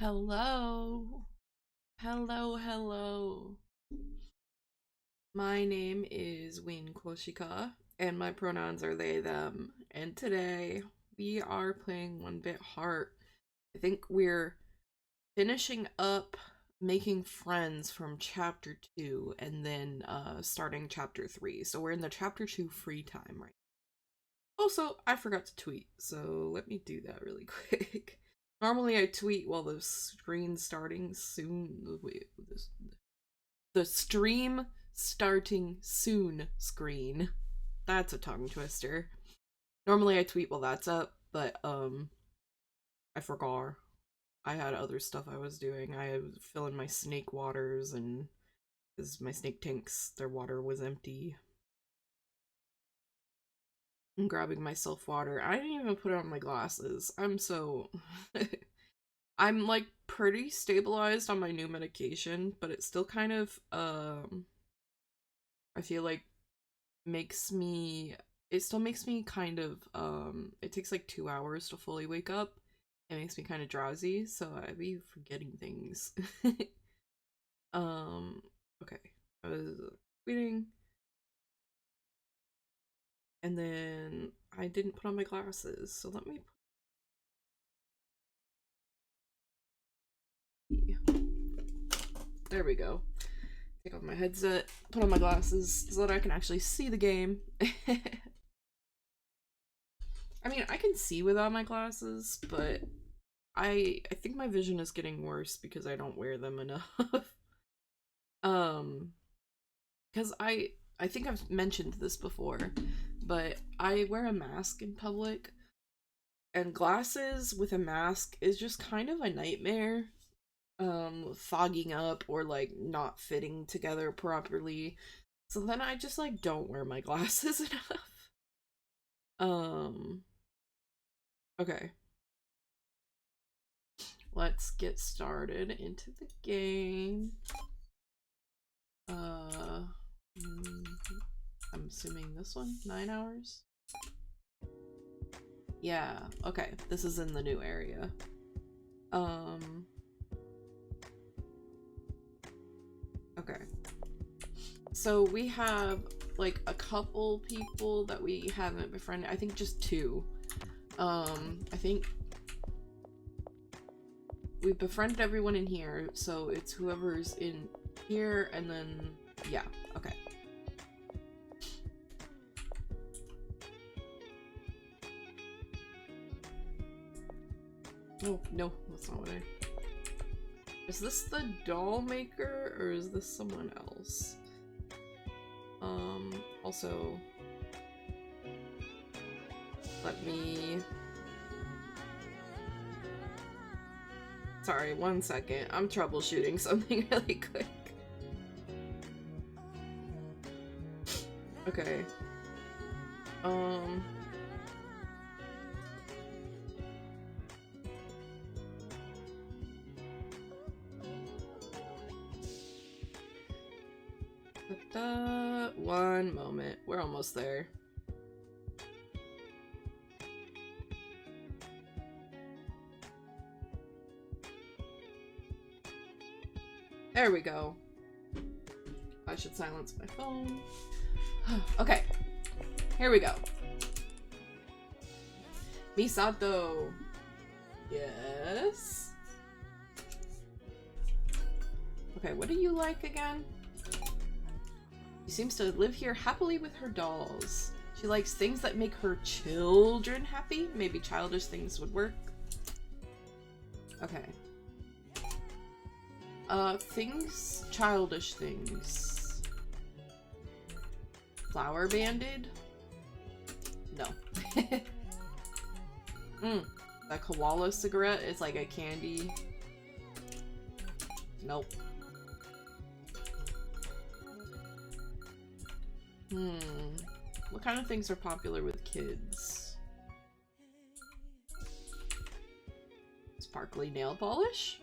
Hello. Hello. My name is Win Koshika, and my pronouns are they, them. And today we are playing 1BitHeart. I think we're finishing up making friends from chapter 2 and then starting chapter 3. So we're in the chapter 2 free time right now. Also, I forgot to tweet, so let me do that really quick. Normally I tweet while the screen's starting soon. Wait, the stream starting soon screen. That's a tongue twister. Normally I tweet while that's up, but I forgot. I had other stuff I was doing. I was filling my snake waters, and because my snake tanks, their water was empty. I'm grabbing myself water. I didn't even put on my glasses. I'm so... I'm like pretty stabilized on my new medication, but it still kind of, I feel like it still makes me kind of, it takes like 2 hours to fully wake up. It makes me kind of drowsy, so I be forgetting things. Okay. I was reading. And then I didn't put on my glasses, so let me there we go. Take off my headset, put on my glasses so that I can actually see the game. I mean, I can see without my glasses, but I think my vision is getting worse because I don't wear them enough. Because I think I've mentioned this before, but I wear a mask in public, and glasses with a mask is just kind of a nightmare. Fogging up or like not fitting together properly. So then I just like don't wear my glasses enough. Okay. Let's get started into the game. I'm assuming this one, 9 hours? Yeah, okay, this is in the new area. Okay. So we have like a couple people that we haven't befriended. I think just 2. I think we've befriended everyone in here, so it's whoever's in here, and then yeah, okay. Oh, no, that's not what I... Is this the doll maker, or is this someone else? Also, let me... Sorry, 1 second. I'm troubleshooting something really quick. Okay. One moment. We're almost there. There we go. I should silence my phone. Okay. Here we go. Misato. Yes. Okay, what do you like again? She seems to live here happily with her dolls. She likes things that make her children happy. Maybe childish things would work. Okay. Childish things. Flower banded? No. The koala cigarette is like a candy. Nope. What kind of things are popular with kids? Sparkly nail polish?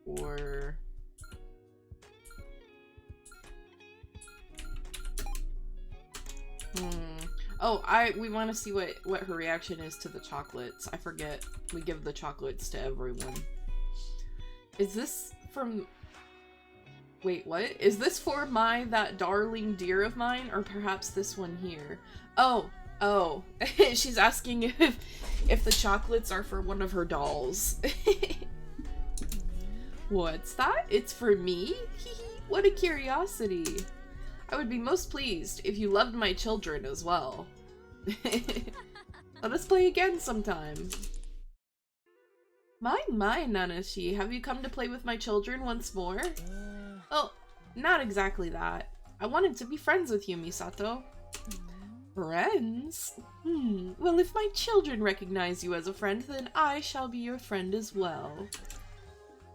Or... Oh, we want to see what her reaction is to the chocolates. I forget. We give the chocolates to everyone. Is this from... Wait, what? Is this for that darling dear of mine, or perhaps this one here? Oh, oh. She's asking if the chocolates are for one of her dolls. What's that? It's for me? What a curiosity. I would be most pleased if you loved my children as well. Let us play again sometime. My, Nanashi, have you come to play with my children once more? Well, not exactly that. I wanted to be friends with you, Misato. Friends? Well, if my children recognize you as a friend, then I shall be your friend as well.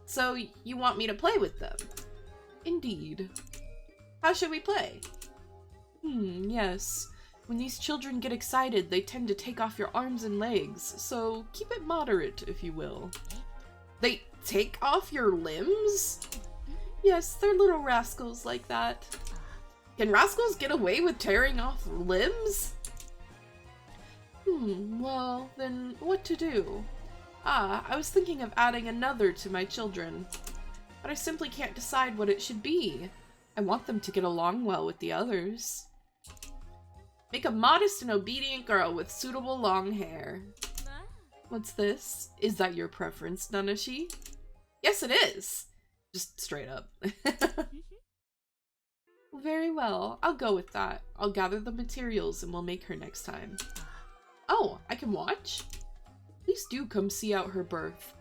So, you want me to play with them? Indeed. How should we play? Yes. When these children get excited, they tend to take off your arms and legs, so keep it moderate, if you will. They take off your limbs? Yes, they're little rascals like that. Can rascals get away with tearing off limbs? Well, then what to do? I was thinking of adding another to my children, but I simply can't decide what it should be. I want them to get along well with the others. Make a modest and obedient girl with suitable long hair. What's this? Is that your preference, Nanashi? Yes, it is! Just straight up. Very well, I'll go with that. I'll gather the materials and we'll make her next time. Oh, I can watch? Please do come see out her birth.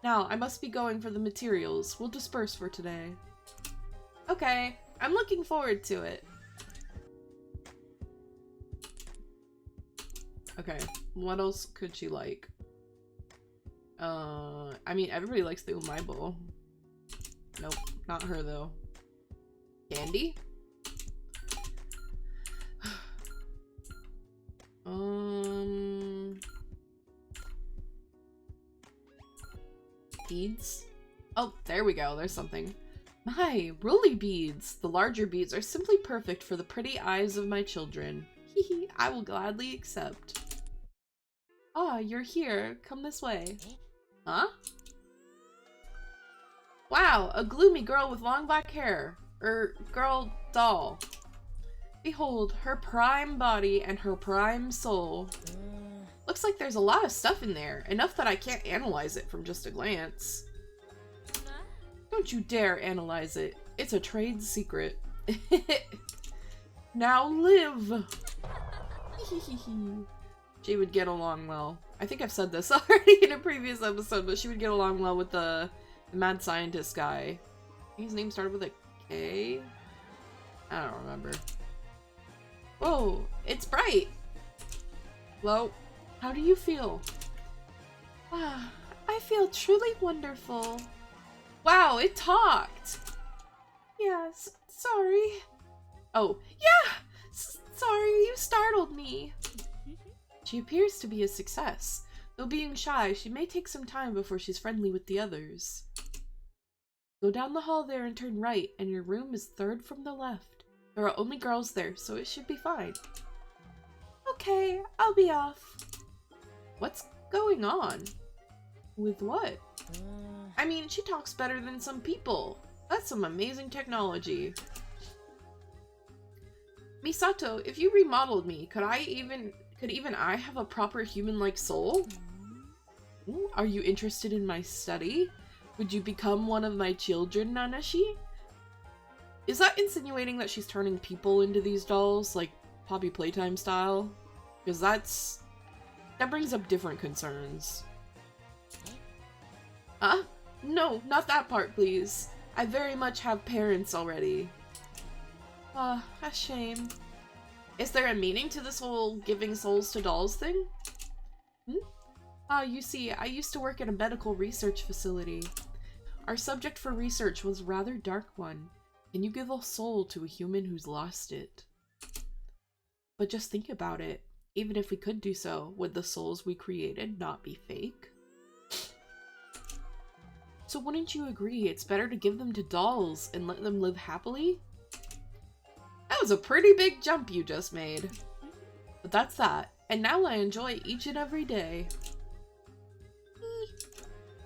Now, I must be going for the materials. We'll disperse for today. Okay, I'm looking forward to it. Okay, what else could she like? I mean, everybody likes the umaibo. Nope, not her though. Candy? Beads? Oh, there we go, there's something. My, Rolly beads! The larger beads are simply perfect for the pretty eyes of my children. Hehe, I will gladly accept. Ah, you're here. Come this way. Huh? Wow, a gloomy girl with long black hair. Girl doll. Behold, her prime body and her prime soul. Looks like there's a lot of stuff in there, enough that I can't analyze it from just a glance. Don't you dare analyze it. It's a trade secret. Now live! She would get along well. I think I've said this already in a previous episode, but she would get along well with the mad scientist guy. His name started with a K? I don't remember. Whoa, it's bright! Well, how do you feel? Ah, I feel truly wonderful. Wow, it talked! Yes, sorry. Oh, yeah! Sorry, you startled me. She appears to be a success. Though being shy, she may take some time before she's friendly with the others. Go down the hall there and turn right, and your room is third from the left. There are only girls there, so it should be fine. Okay, I'll be off. What's going on? With what? I mean, she talks better than some people. That's some amazing technology. Misato, if you remodeled me, could even I have a proper human-like soul? Are you interested in my study? Would you become one of my children, Nanashi? Is that insinuating that she's turning people into these dolls, like Poppy Playtime style? Because that brings up different concerns. Huh? No, not that part, please. I very much have parents already. Ah, a shame. Is there a meaning to this whole giving souls to dolls thing? You see, I used to work at a medical research facility. Our subject for research was a rather dark one. Can you give a soul to a human who's lost it? But just think about it. Even if we could do so, would the souls we created not be fake? So wouldn't you agree it's better to give them to dolls and let them live happily? That was a pretty big jump you just made. But that's that. And now I enjoy each and every day.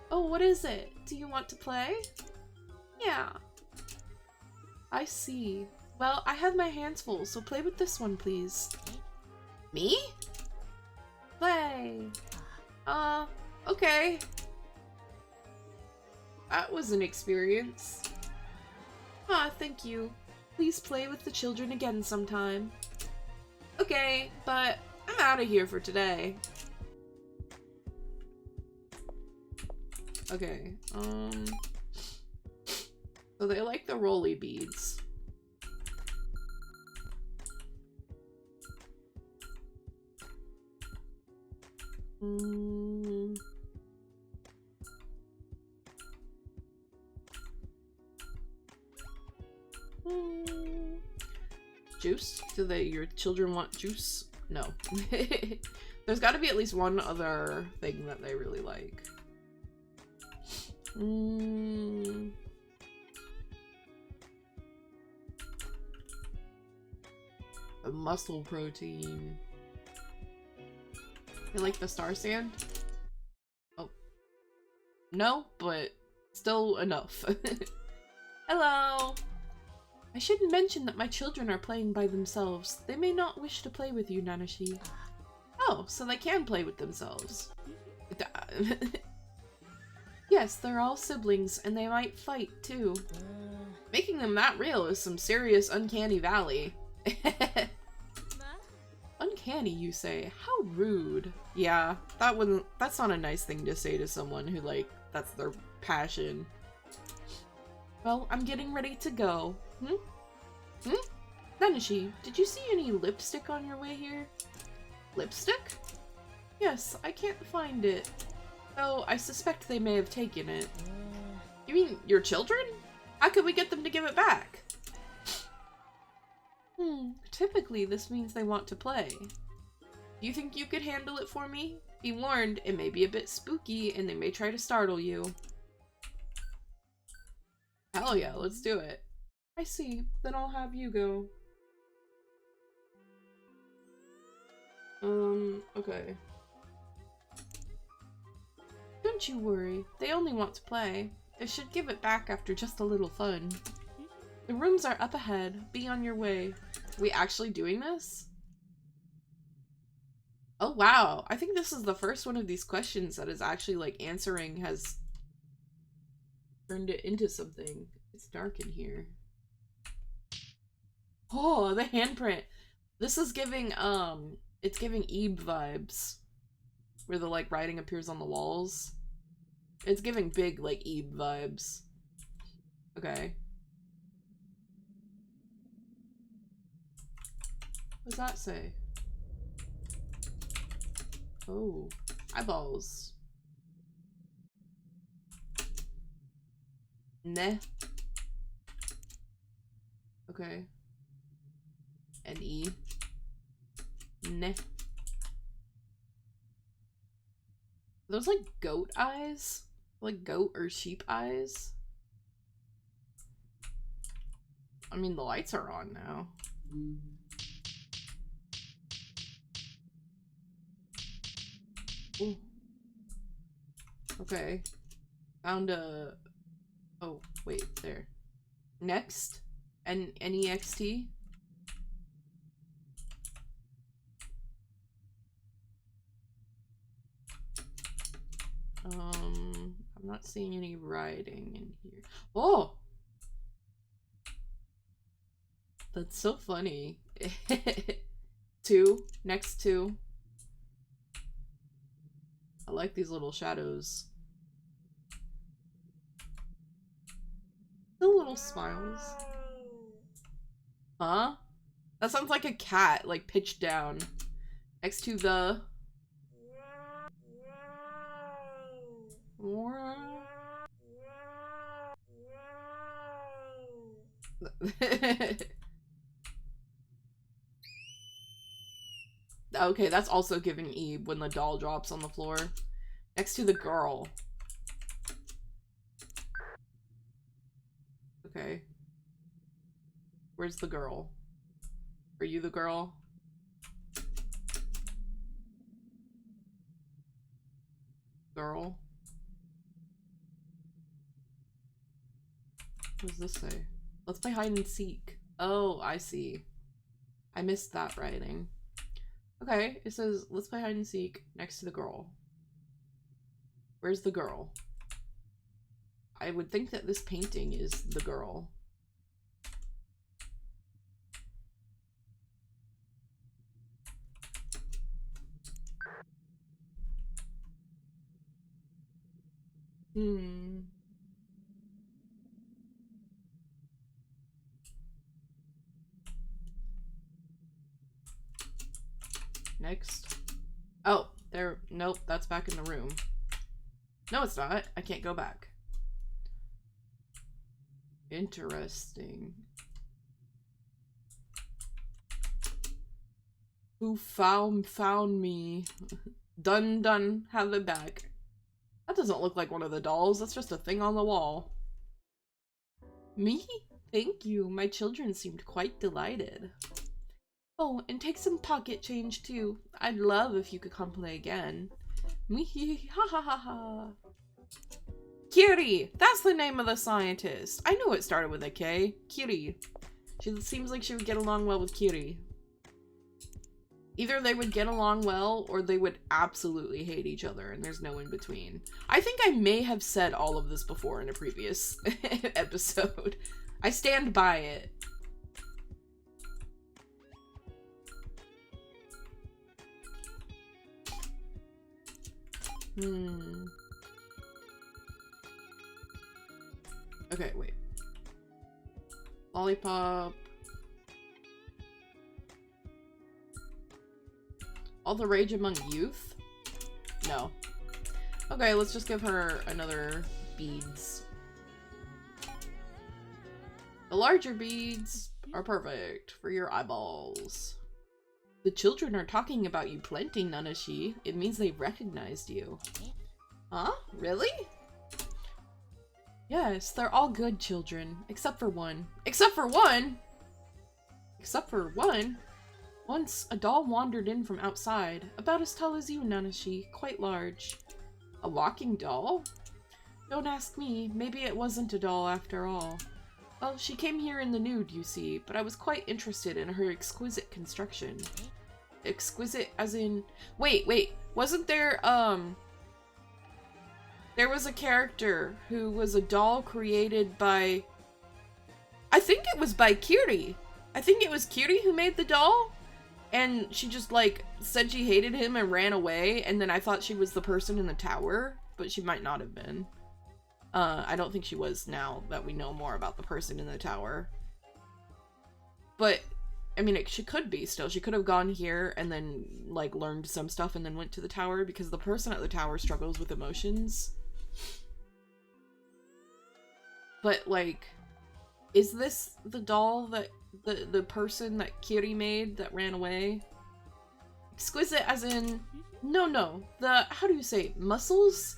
Oh, what is it? Do you want to play? Yeah. I see. Well, I have my hands full, so play with this one, please. Me? Play. Okay. That was an experience. Ah, thank you. Please play with the children again sometime. Okay, but I'm out of here for today. Okay, so they like the rolly beads. Juice? Do your children want juice? No. There's gotta be at least one other thing that they really like. A muscle protein. You like the star sand? Oh. No, but still enough. Hello! I shouldn't mention that my children are playing by themselves. They may not wish to play with you, Nanashi. Oh, so they can play with themselves. Yes, they're all siblings, and they might fight, too. Making them that real is some serious uncanny valley. Uncanny, you say? How rude. Yeah, that's not a nice thing to say to someone who, like, that's their passion. Well, I'm getting ready to go. Nanashi, did you see any lipstick on your way here? Lipstick? Yes, I can't find it. Though I suspect they may have taken it. You mean your children? How could we get them to give it back? Typically this means they want to play. Do you think you could handle it for me? Be warned, it may be a bit spooky and they may try to startle you. Hell yeah, let's do it. I see. Then I'll have you go. Okay. Don't you worry. They only want to play. They should give it back after just a little fun. The rooms are up ahead. Be on your way. Are we actually doing this? Oh wow. I think this is the first one of these questions that is actually like answering has turned it into something. It's dark in here. Oh, the handprint. This is giving, it's giving Ebe vibes. Where the, like, writing appears on the walls. It's giving big, like, Ebe vibes. Okay. What does that say? Oh. Eyeballs. Neh. Okay. And E. Neh. Those like goat eyes? Like goat or sheep eyes? I mean, the lights are on now. Ooh. Okay. Found a... Oh, wait, there. Next? N-E-X-T? I'm not seeing any writing in here. Oh! That's so funny. 2. Next 2. I like these little shadows. The little smiles. Huh? That sounds like a cat, like pitched down. Next to the... Okay, that's also giving Ebe when the doll drops on the floor. Next to the girl. Okay. Where's the girl? Are you the girl? Girl? What does this say? Let's play hide and seek. Oh, I see. I missed that writing. Okay, it says, let's play hide and seek next to the girl. Where's the girl? I would think that this painting is the girl. Next. Oh, there. Nope, that's back in the room. No, it's not. I can't go back. Interesting. Who found me? Done. Have it back. That doesn't look like one of the dolls. That's just a thing on the wall. Me? Thank you. My children seemed quite delighted. Oh, and take some pocket change too. I'd love if you could come play again. Mee ha ha ha ha. Kiri! That's the name of the scientist. I knew it started with a K. Kiri. She seems like she would get along well with Kiri. Either they would get along well, or they would absolutely hate each other, and there's no in between. I think I may have said all of this before in a previous episode. I stand by it. Okay, wait. Lollipop. All the rage among youth? No. Okay, let's just give her another beads. The larger beads are perfect for your eyeballs. The children are talking about you plenty, Nanashi. It means they recognized you. Huh? Really? Yes, they're all good children. Except for one. Except for one? Except for one? Once, a doll wandered in from outside. About as tall as you, Nanashi. Quite large. A walking doll? Don't ask me. Maybe it wasn't a doll after all. Well, she came here in the nude, you see, but I was quite interested in her exquisite construction. Exquisite as in... Wait. Wasn't there, there was a character who was a doll created by... I think it was by Kiri. I think it was Kiri who made the doll. And she just, like, said she hated him and ran away. And then I thought she was the person in the tower. But she might not have been. I don't think she was now that we know more about the person in the tower. But... I mean, she could be still. She could have gone here and then, like, learned some stuff and then went to the tower, because the person at the tower struggles with emotions. But, like, is this the doll that, the person that Kiri made that ran away? Exquisite as in, no, how do you say, muscles?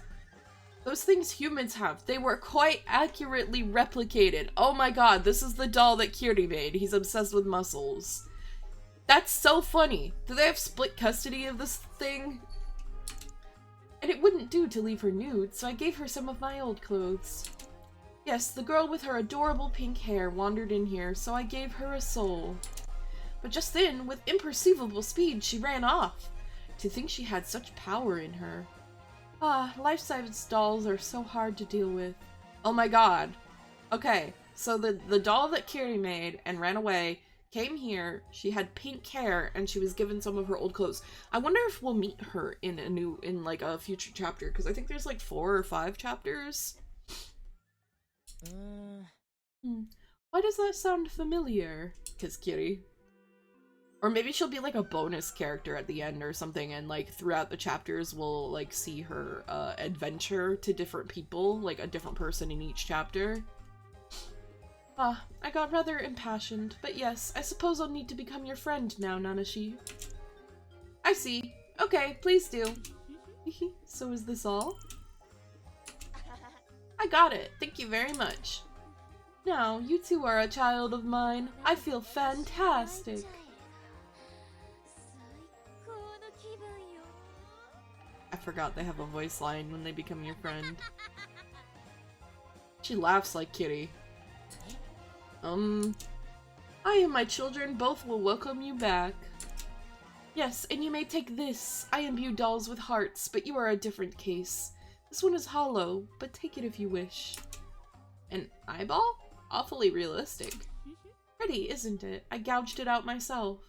Those things humans have. They were quite accurately replicated. Oh my god, this is the doll that Kiri made. He's obsessed with muscles. That's so funny. Do they have split custody of this thing? And it wouldn't do to leave her nude, so I gave her some of my old clothes. Yes, the girl with her adorable pink hair wandered in here, so I gave her a soul. But just then, with imperceivable speed, she ran off. To think she had such power in her. Ah, life-size dolls are so hard to deal with. Oh my god. Okay, so the doll that Kiri made and ran away came here, she had pink hair, and she was given some of her old clothes. I wonder if we'll meet her in like a future chapter, because I think there's like 4 or 5 chapters. Why does that sound familiar? Because Kiri. Or maybe she'll be like a bonus character at the end or something, and like throughout the chapters we'll like see her adventure to different people, like a different person in each chapter. Ah, I got rather impassioned, but yes, I suppose I'll need to become your friend now, Nanashi. I see. Okay, please do. So is this all? I got it. Thank you very much. Now, you two are a child of mine. I feel fantastic. I forgot they have a voice line when they become your friend. She laughs like Kitty. I and my children both will welcome you back. Yes, and you may take this. I imbue dolls with hearts, but you are a different case. This one is hollow, but take it if you wish. An eyeball? Awfully realistic. Pretty, isn't it? I gouged it out myself.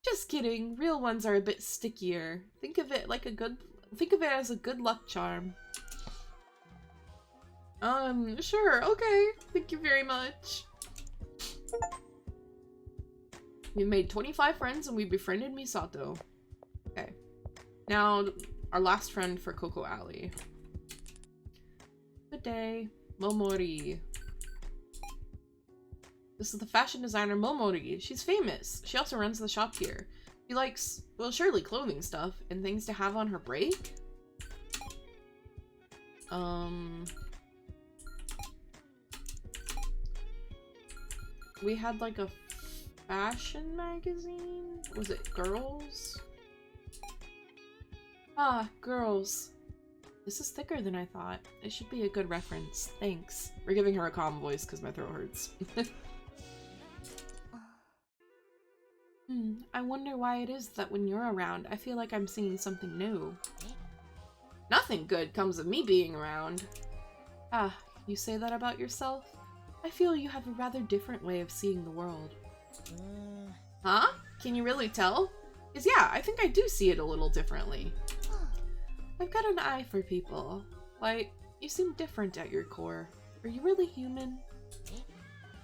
Just kidding. Real ones are a bit stickier. Think of it as a good luck charm. Sure, okay. Thank you very much. We made 25 friends and we befriended Misato. Okay. Now, our last friend for Coco Alley. Good day. Momori. This is the fashion designer Momori. She's famous. She also runs the shop here. She likes, well, surely clothing stuff and things to have on her break. We had like a fashion magazine? Was it Girls? Ah, Girls. This is thicker than I thought. It should be a good reference. Thanks. We're giving her a calm voice because my throat hurts. I wonder why it is that when you're around, I feel like I'm seeing something new. Nothing good comes of me being around. Ah, you say that about yourself? I feel you have a rather different way of seeing the world. Huh? Can you really tell? 'Cause yeah, I think I do see it a little differently. I've got an eye for people. Why, you seem different at your core. Are you really human?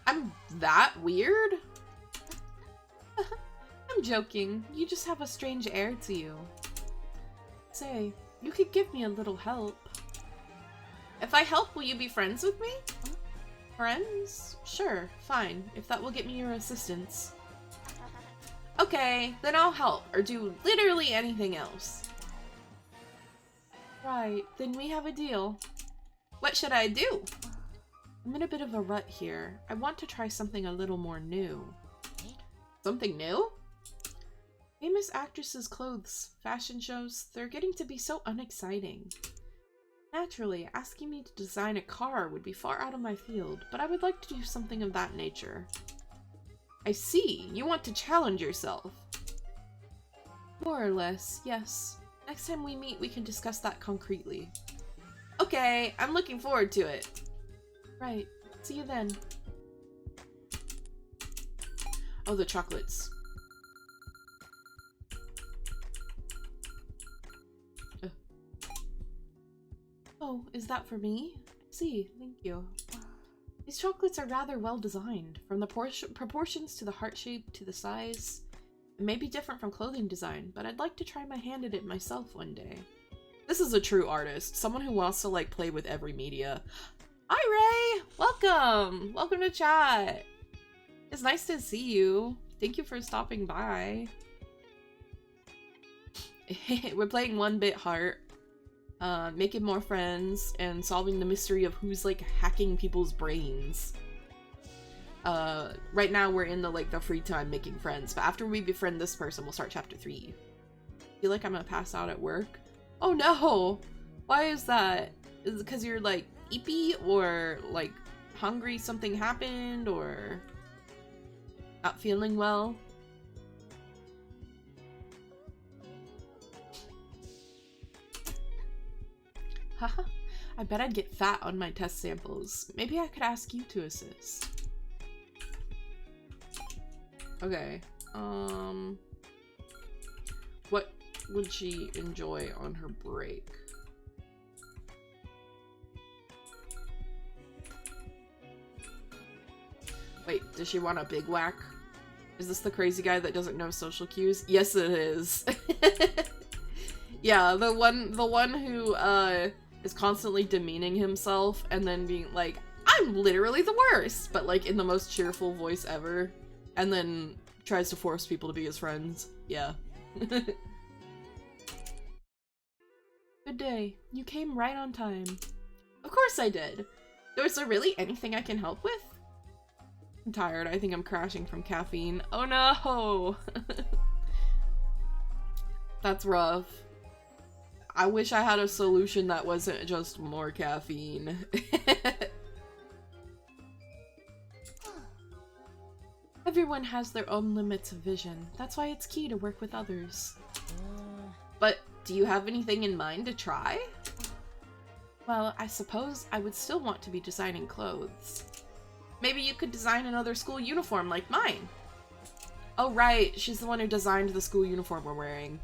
I'm that weird? I'm joking. You just have a strange air to you. Say, you could give me a little help. If I help, will you be friends with me? Friends? Sure, fine, if that will get me your assistance. Okay, then I'll help, or do literally anything else. Right, then we have a deal. What should I do? I'm in a bit of a rut here. I want to try something a little more new. Something new? Famous actresses' clothes, fashion shows, they're getting to be so unexciting. Naturally, asking me to design a car would be far out of my field, but I would like to do something of that nature. I see, you want to challenge yourself. More or less, yes. Next time we meet, we can discuss that concretely. Okay, I'm looking forward to it. Right, see you then. Oh, the chocolates. Oh, is that for me? See, thank you. These chocolates are rather well designed, from the proportions to the heart shape to the size. It may be different from clothing design, but I'd like to try my hand at it myself one day. This is a true artist, someone who wants to like play with every media. Hi Ray! Welcome! Welcome to chat! It's nice to see you. Thank you for stopping by. We're playing 1BitHeart. Making more friends and solving the mystery of who's like hacking people's brains. Right now we're in the free time making friends, but after we befriend this person, we'll start chapter 3. Feel like I'm gonna pass out at work. Oh no! Why is that? Is it because you're like eepy or like hungry, something happened, or not feeling well? Haha, I bet I'd get fat on my test samples. Maybe I could ask you to assist. Okay, what would she enjoy on her break? Wait, does she want a big whack? Is this the crazy guy that doesn't know social cues? Yes, it is. Yeah, the one who, is constantly demeaning himself and then being like, I'm literally the worst, but like in the most cheerful voice ever, and then tries to force people to be his friends. Yeah. Good day. You came right on time. Of course I did. Was there really anything I can help with? I'm tired. I think I'm crashing from caffeine. Oh no! That's rough. I wish I had a solution that wasn't just more caffeine. Everyone has their own limits of vision. That's why it's key to work with others. But do you have anything in mind to try? Well, I suppose I would still want to be designing clothes. Maybe you could design another school uniform like mine. Oh right, she's the one who designed the school uniform we're wearing.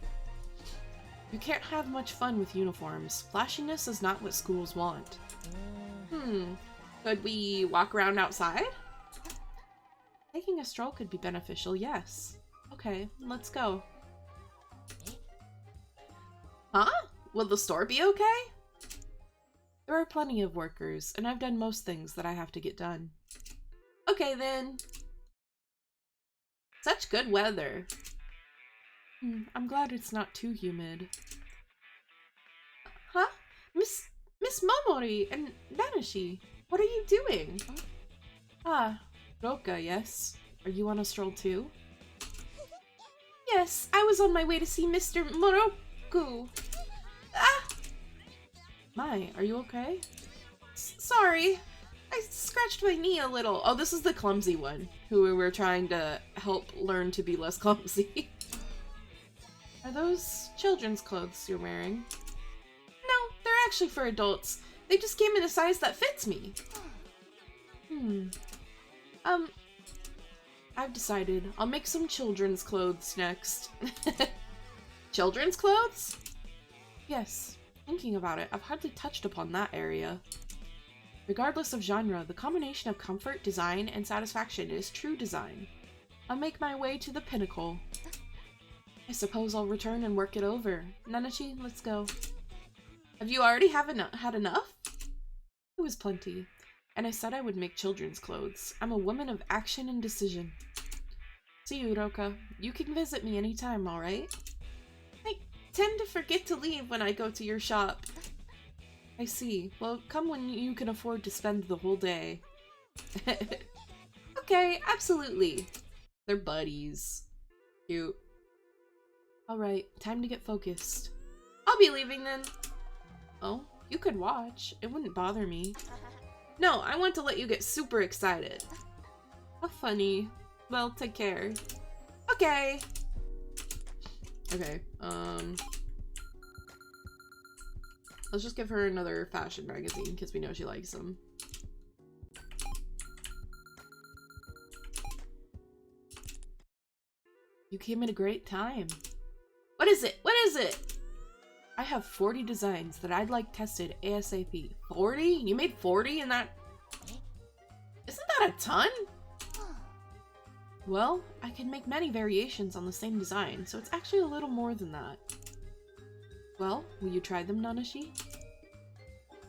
You can't have much fun with uniforms. Flashiness is not what schools want. Could we walk around outside? Taking a stroll could be beneficial, yes. Okay, let's go. Huh? Will the store be okay? There are plenty of workers, and I've done most things that I have to get done. Okay then. Such good weather. I'm glad it's not too humid. Huh? Miss Momori and Danashi, what are you doing? Ah, Roka, yes. Are you on a stroll too? Yes, I was on my way to see Mr. Moroku. Ah! My, are you okay? Sorry. I scratched my knee a little. Oh, this is the clumsy one, who we were trying to help learn to be less clumsy. Are those children's clothes you're wearing? No, they're actually for adults. They just came in a size that fits me. I've decided. I'll make some children's clothes next. Children's clothes? Yes. Thinking about it, I've hardly touched upon that area. Regardless of genre, the combination of comfort, design, and satisfaction is true design. I'll make my way to the pinnacle. I suppose I'll return and work it over. Nanachi, let's go. Have you already had enough? It was plenty. And I said I would make children's clothes. I'm a woman of action and decision. See you, Roka. You can visit me anytime, alright? I tend to forget to leave when I go to your shop. I see. Well, come when you can afford to spend the whole day. Okay, absolutely. They're buddies. Cute. Alright, time to get focused. I'll be leaving then. Oh, you could watch. It wouldn't bother me. No, I want to let you get super excited. How funny. Well, take care. Okay. Okay, let's just give her another fashion magazine because we know she likes them. You came at a great time. What is it? What is it? I have 40 designs that I'd like tested ASAP. 40? You made 40 in that? Isn't that a ton? Well, I can make many variations on the same design, so it's actually a little more than that. Well, will you try them, Nanashi?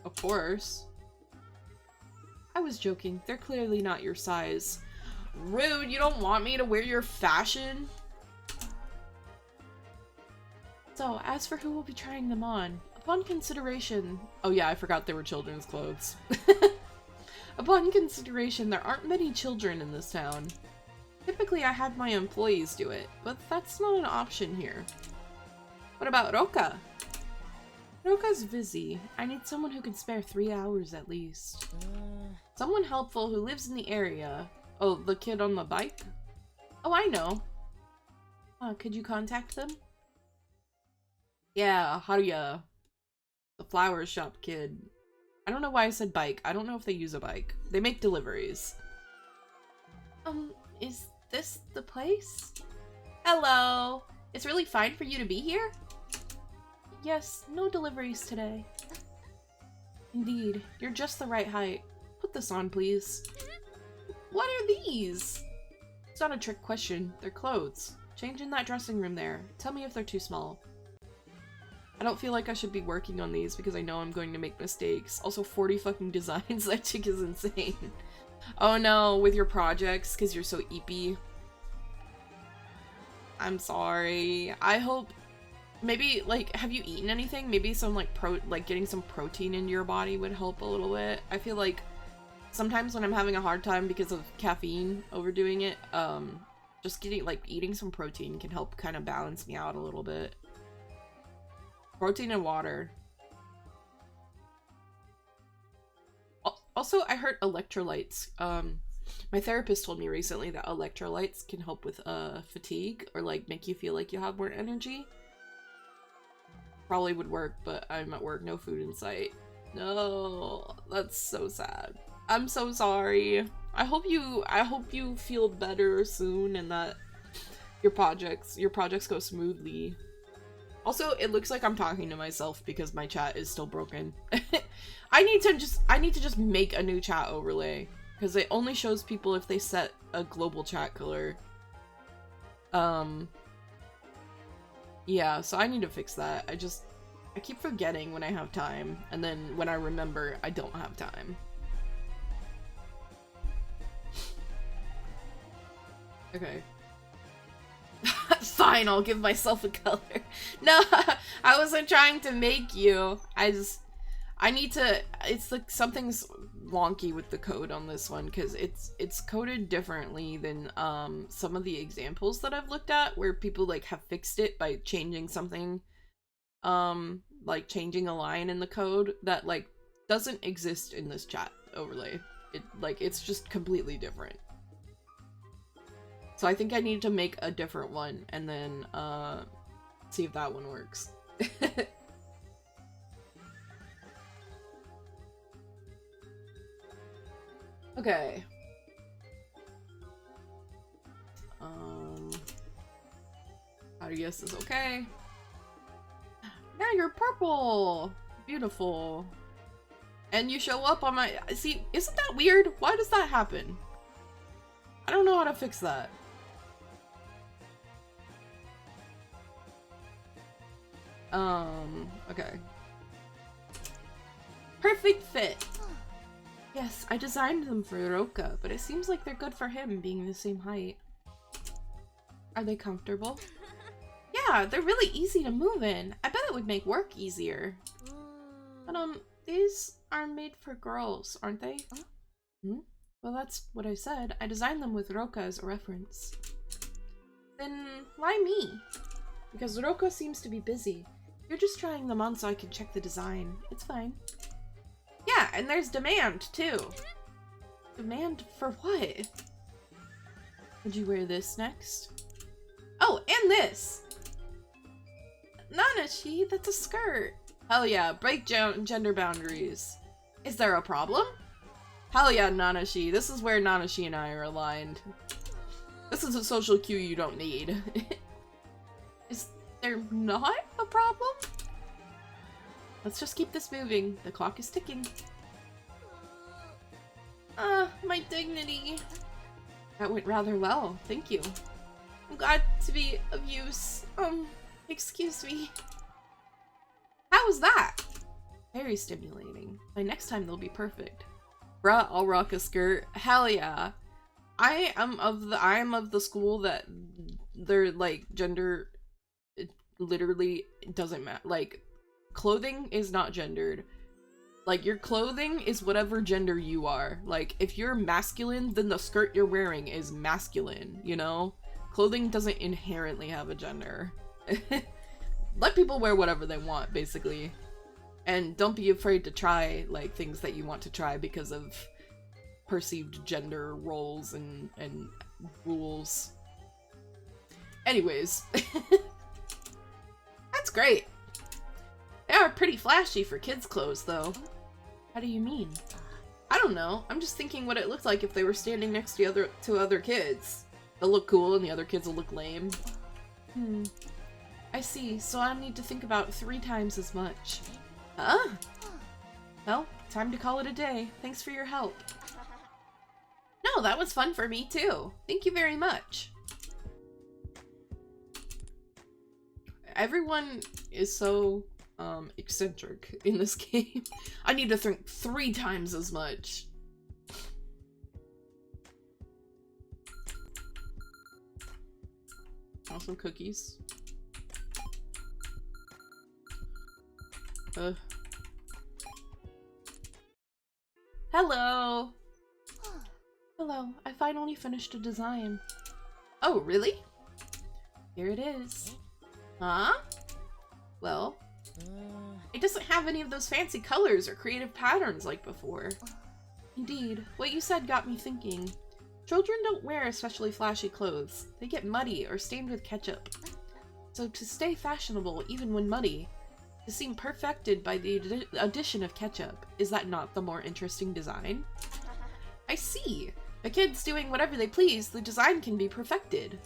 Of course. I was joking. They're clearly not your size. Rude, you don't want me to wear your fashion? So, as for who will be trying them on, upon consideration... Oh yeah, I forgot they were children's clothes. Upon consideration, there aren't many children in this town. Typically, I had my employees do it, but that's not an option here. What about Roka? Roka's busy. I need someone who can spare 3 hours at least. Someone helpful who lives in the area. Oh, the kid on the bike? Oh, I know. Could you contact them? Yeah, Haruya. The flower shop kid. I don't know why I said bike. I don't know if they use a bike. They make deliveries. Is this the place? Hello! It's really fine for you to be here? Yes, no deliveries today. Indeed, you're just the right height. Put this on, please. What are these? It's not a trick question. They're clothes. Change in that dressing room there. Tell me if they're too small. I don't feel like I should be working on these because I know I'm going to make mistakes. Also, 40 fucking designs. That chick is insane. Oh no, with your projects, because you're so eepy. I'm sorry. I hope... Maybe, like, have you eaten anything? Maybe some, like, getting some protein into your body would help a little bit. I feel like sometimes when I'm having a hard time because of caffeine overdoing it, just getting, like, eating some protein can help kind of balance me out a little bit. Protein and water. Also, I heard electrolytes My therapist told me recently that electrolytes can help with fatigue or like make you feel like you have more energy. Probably would work, but I'm at work, no food in sight. No, that's so sad. I'm so sorry. I hope you feel better soon and that your projects go smoothly. Also, it looks like I'm talking to myself because my chat is still broken. I need to just make a new chat overlay because it only shows people if they set a global chat color. Yeah, so I need to fix that. I keep forgetting when I have time, and then when I remember, I don't have time. Okay. Fine, I'll give myself a color. No, I wasn't trying to make you. I need to, it's like something's wonky with the code on this one because it's coded differently than some of the examples that I've looked at where people like have fixed it by changing something, like changing a line in the code that like doesn't exist in this chat overlay. It's just completely different. So I think I need to make a different one and then see if that one works. Okay. How to guess is okay. Now you're purple! Beautiful. And you show up on my- see, isn't that weird? Why does that happen? I don't know how to fix that. Okay. Perfect fit! Yes, I designed them for Roka, but it seems like they're good for him being the same height. Are they comfortable? Yeah, they're really easy to move in. I bet it would make work easier. But these are made for girls, aren't they? Hmm? Well, that's what I said. I designed them with Roka as a reference. Then why me? Because Roka seems to be busy. You're just trying them on so I can check the design. It's fine. Yeah, and there's demand, too. Demand for what? Would you wear this next? Oh, and this! Nanashi, that's a skirt. Hell yeah, break gender boundaries. Is there a problem? Hell yeah, Nanashi. This is where Nanashi and I are aligned. This is a social cue you don't need. Is there not a problem? Let's just keep this moving. The clock is ticking. My dignity. That went rather well. Thank you. I'm glad to be of use. Excuse me. How was that? Very stimulating. By next time they'll be perfect. Bruh, I'll rock a skirt. Hell yeah. I am of the school that they're like gender, it literally doesn't matter. Like, clothing is not gendered. Like, your clothing is whatever gender you are. Like, if you're masculine, then the skirt you're wearing is masculine, you know? Clothing doesn't inherently have a gender. Let people wear whatever they want, basically. And don't be afraid to try, like, things that you want to try because of perceived gender roles and rules. Anyways. That's great. They are pretty flashy for kids' clothes, though. How do you mean? I don't know. I'm just thinking what it looked like if they were standing next to other kids. They'll look cool and the other kids will look lame. I see. So I need to think about 3 times as much. Huh? Well, time to call it a day. Thanks for your help. No, that was fun for me too. Thank you very much. Everyone is so eccentric in this game. I need to think 3 times as much. Awesome cookies. Hello! Hello, I finally finished a design. Oh, really? Here it is. Huh? Well, it doesn't have any of those fancy colors or creative patterns like before. Indeed, what you said got me thinking. Children don't wear especially flashy clothes. They get muddy or stained with ketchup. So to stay fashionable even when muddy, to seem perfected by the addition of ketchup, is that not the more interesting design? I see. By kids doing whatever they please, the design can be perfected.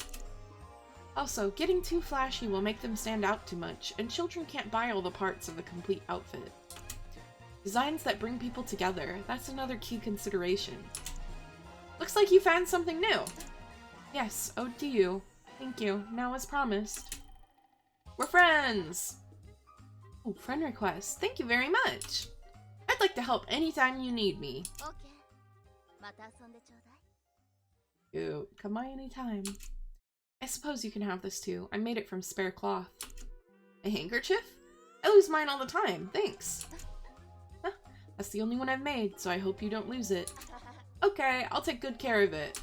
Also, getting too flashy will make them stand out too much, and children can't buy all the parts of a complete outfit. Designs that bring people together, that's another key consideration. Looks like you found something new. Yes, ode to you. Thank you. Now as promised. We're friends! Oh, friend request. Thank you very much. I'd like to help anytime you need me. Cute. Come by anytime. I suppose you can have this too. I made it from spare cloth. A handkerchief? I lose mine all the time. Thanks. Huh, that's the only one I've made, so I hope you don't lose it. Okay, I'll take good care of it.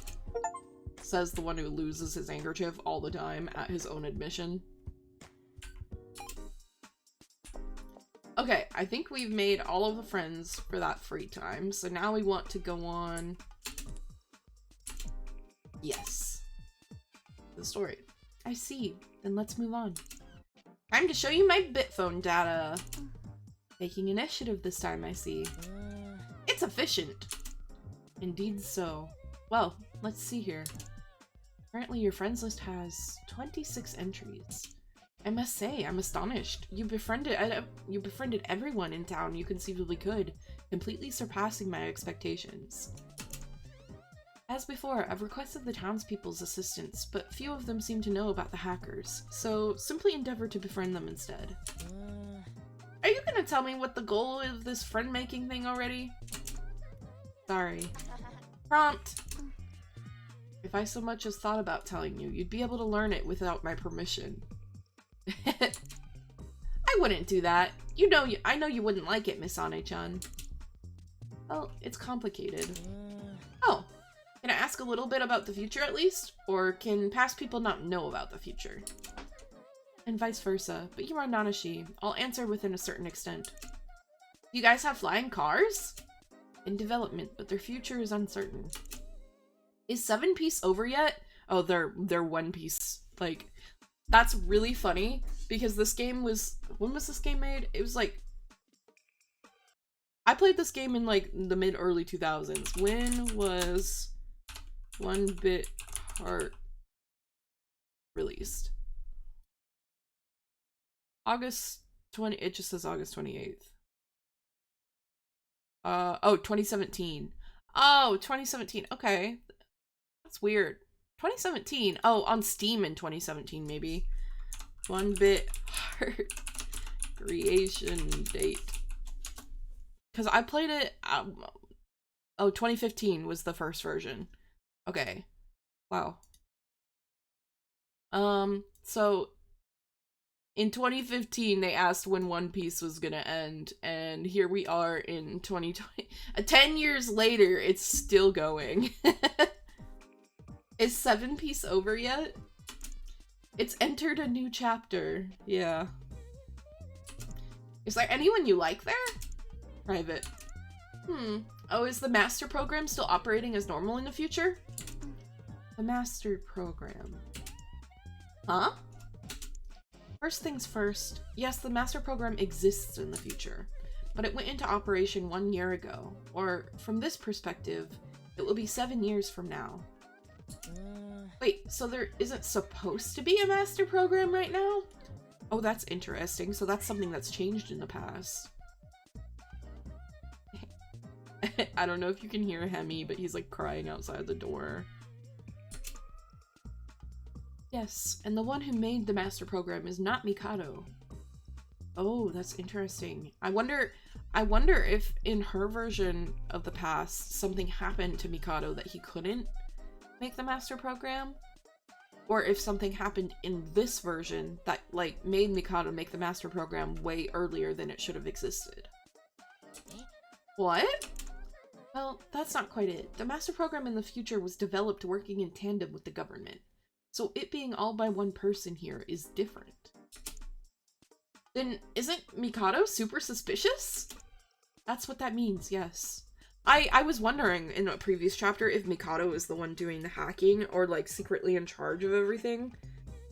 Says the one who loses his handkerchief all the time at his own admission. Okay, I think we've made all of the friends for that free time, so now we want to go on... Yes. The story. I see. Then let's move on. Time to show you my Bitphone data. Taking initiative this time, I see. It's efficient. Indeed so. Well, let's see here. Currently your friends list has 26 entries. I must say, I'm astonished. You befriended everyone in town you conceivably could, completely surpassing my expectations. As before, I've requested the townspeople's assistance, but few of them seem to know about the hackers, so simply endeavor to befriend them instead. Are you gonna tell me what the goal of this friend-making thing already? Sorry. Prompt! If I so much as thought about telling you, you'd be able to learn it without my permission. I wouldn't do that. I know you wouldn't like it, Miss Ane-chan. Well, it's complicated. Oh. Can I ask a little bit about the future at least? Or can past people not know about the future? And vice versa, but you are Nanashi. I'll answer within a certain extent. You guys have flying cars? In development, but their future is uncertain. Is 7 Piece over yet? Oh, they're 1 Piece. Like, that's really funny because this game was... When was this game made? It was like... I played this game in like the mid-early 2000s. When was 1BitHeart released? August 20... It just says August 28th. Oh, 2017. Oh, 2017. Okay. That's weird. 2017. Oh, on Steam in 2017, maybe. 1BitHeart creation date. Because I played it... oh, 2015 was the first version. Okay. Wow. So... In 2015, they asked when One Piece was gonna end, and here we are in 2020. 10 years later, it's still going. Is 7 Piece over yet? It's entered a new chapter. Yeah. Is there anyone you like there? Private. Oh, is the master program still operating as normal in the future? The master program. Huh? First things first, yes, the master program exists in the future, but it went into operation 1 year ago, or from this perspective, it will be 7 years from now. Wait, so there isn't supposed to be a master program right now? Oh, that's interesting, so that's something that's changed in the past. I don't know if you can hear Hemi, but he's like crying outside the door. Yes, and the one who made the master program is not MIKADO. Oh, that's interesting. I wonder if in her version of the past, something happened to MIKADO that he couldn't make the master program? Or if something happened in this version that, like, made MIKADO make the master program way earlier than it should have existed. What? Well, that's not quite it. The master program in the future was developed working in tandem with the government. So it being all by one person here is different. Then isn't MIKADO super suspicious? That's what that means, yes. I was wondering in a previous chapter if Mikado is the one doing the hacking or like secretly in charge of everything,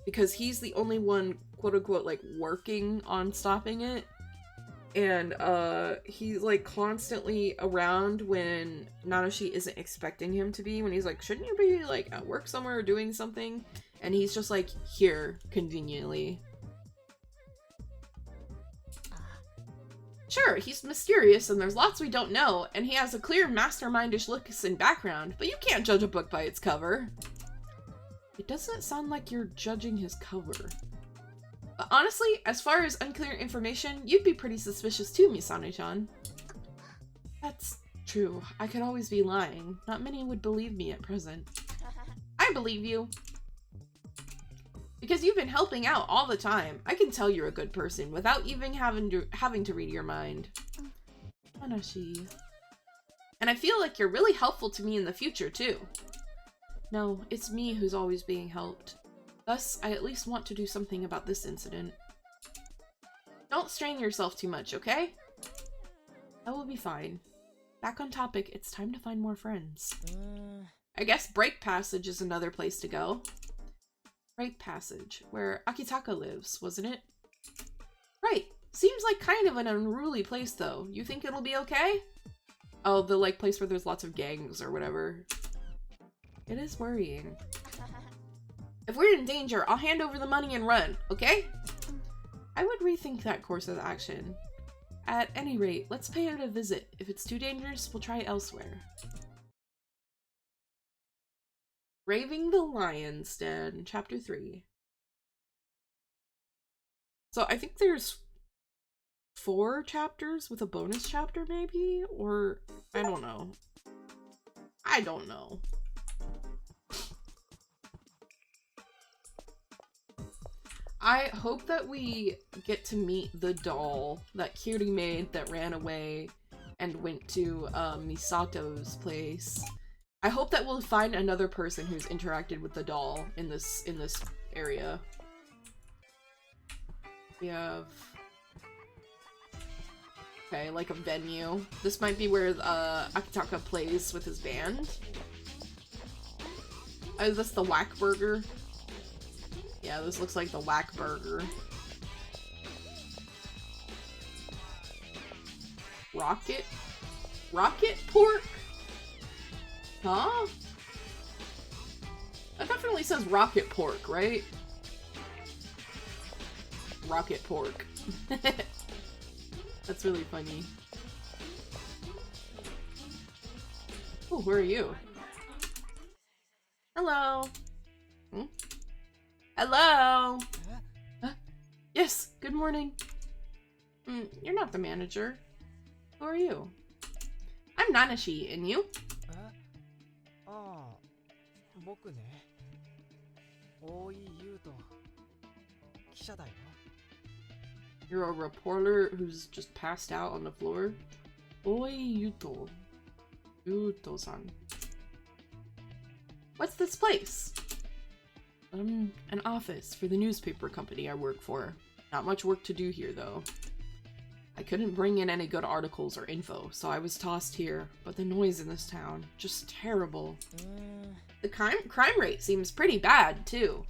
because he's the only one quote unquote like working on stopping it. And he's like constantly around when Nanashi isn't expecting him to be, when he's like, shouldn't you be like at work somewhere or doing something? And he's just like here conveniently. Sure, he's mysterious and there's lots we don't know, and he has a clear mastermindish look and background, but you can't judge a book by its cover. It doesn't sound like you're judging his cover. But honestly, as far as unclear information, you'd be pretty suspicious too, Misane-chan. That's true. I could always be lying. Not many would believe me at present. I believe you. Because you've been helping out all the time. I can tell you're a good person without even having to read your mind. Hanashi. And I feel like you're really helpful to me in the future too. No, it's me who's always being helped. Thus, I at least want to do something about this incident. Don't strain yourself too much, okay? I will be fine. Back on topic, it's time to find more friends. I guess Break Passage is another place to go. Break Passage, where Akitaka lives, wasn't it? Right. Seems like kind of an unruly place, though. You think it'll be okay? Oh, the, like, place where there's lots of gangs or whatever. It is worrying. If we're in danger, I'll hand over the money and run, okay? I would rethink that course of action. At any rate, let's pay it a visit. If it's too dangerous, we'll try elsewhere. Braving the Lion's Den, Chapter 3. So I think there's 4 chapters with a bonus chapter, maybe? Or, I don't know. I don't know. I hope that we get to meet the doll that Kiri made that ran away and went to Misato's place. I hope that we'll find another person who's interacted with the doll in this area. We have, okay, like a venue. This might be where Akitaka plays with his band. Is this the Whack Burger? Yeah, this looks like the Whack Burger. Rocket pork? Huh? That definitely says rocket pork, right? Rocket pork. That's really funny. Oh, where are you? Hello. Hmm? Hello. Yes, good morning. You're not the manager. Who are you? I'm Nanashi, and you? You're a reporter who's just passed out on the floor? Oi, Yuto. Yuto-san. What's this place? An office for the newspaper company I work for. Not much work to do here, though. I couldn't bring in any good articles or info, so I was tossed here. But the noise in this town, just terrible. The crime rate seems pretty bad, too.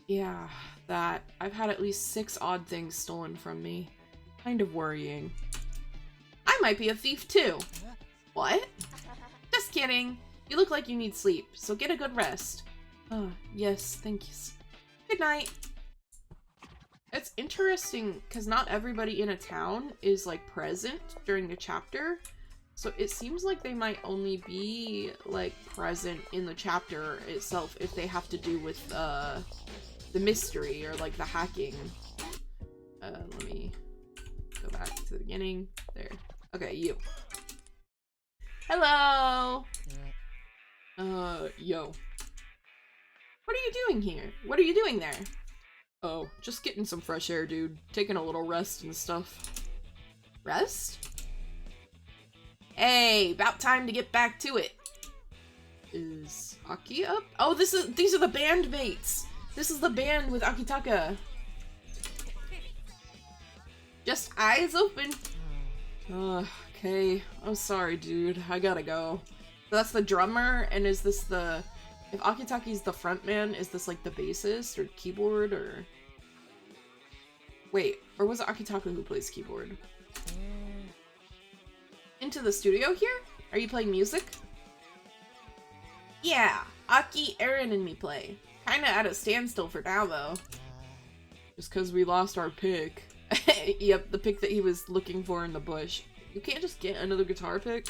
Yeah, that. I've had at least 6 odd things stolen from me. Kind of worrying. I might be a thief, too. What? Just kidding. You look like you need sleep, so get a good rest. Yes, thank you. Good night. It's interesting because not everybody in a town is like present during the chapter, so it seems like they might only be like present in the chapter itself if they have to do with the mystery or like the hacking. Let me go back to the beginning. There. Okay, you. Hello. Yo. What are you doing here? What are you doing there? Oh, just getting some fresh air, dude. Taking a little rest and stuff. Rest? Hey, about time to get back to it. Is Aki up? Oh, these are the bandmates. This is the band with Akitaka. Just eyes open. Okay. Hey, I'm sorry, dude. I gotta go. So that's the drummer, and is this the... If Akitake's the frontman, is this like the bassist or keyboard or... Wait, or was it Akitake who plays keyboard? Into the studio here? Are you playing music? Yeah, Aki, Aaron, and me play. Kinda at a standstill for now, though. Just cause we lost our pick. Yep, the pick that he was looking for in the bush. You can't just get another guitar pick?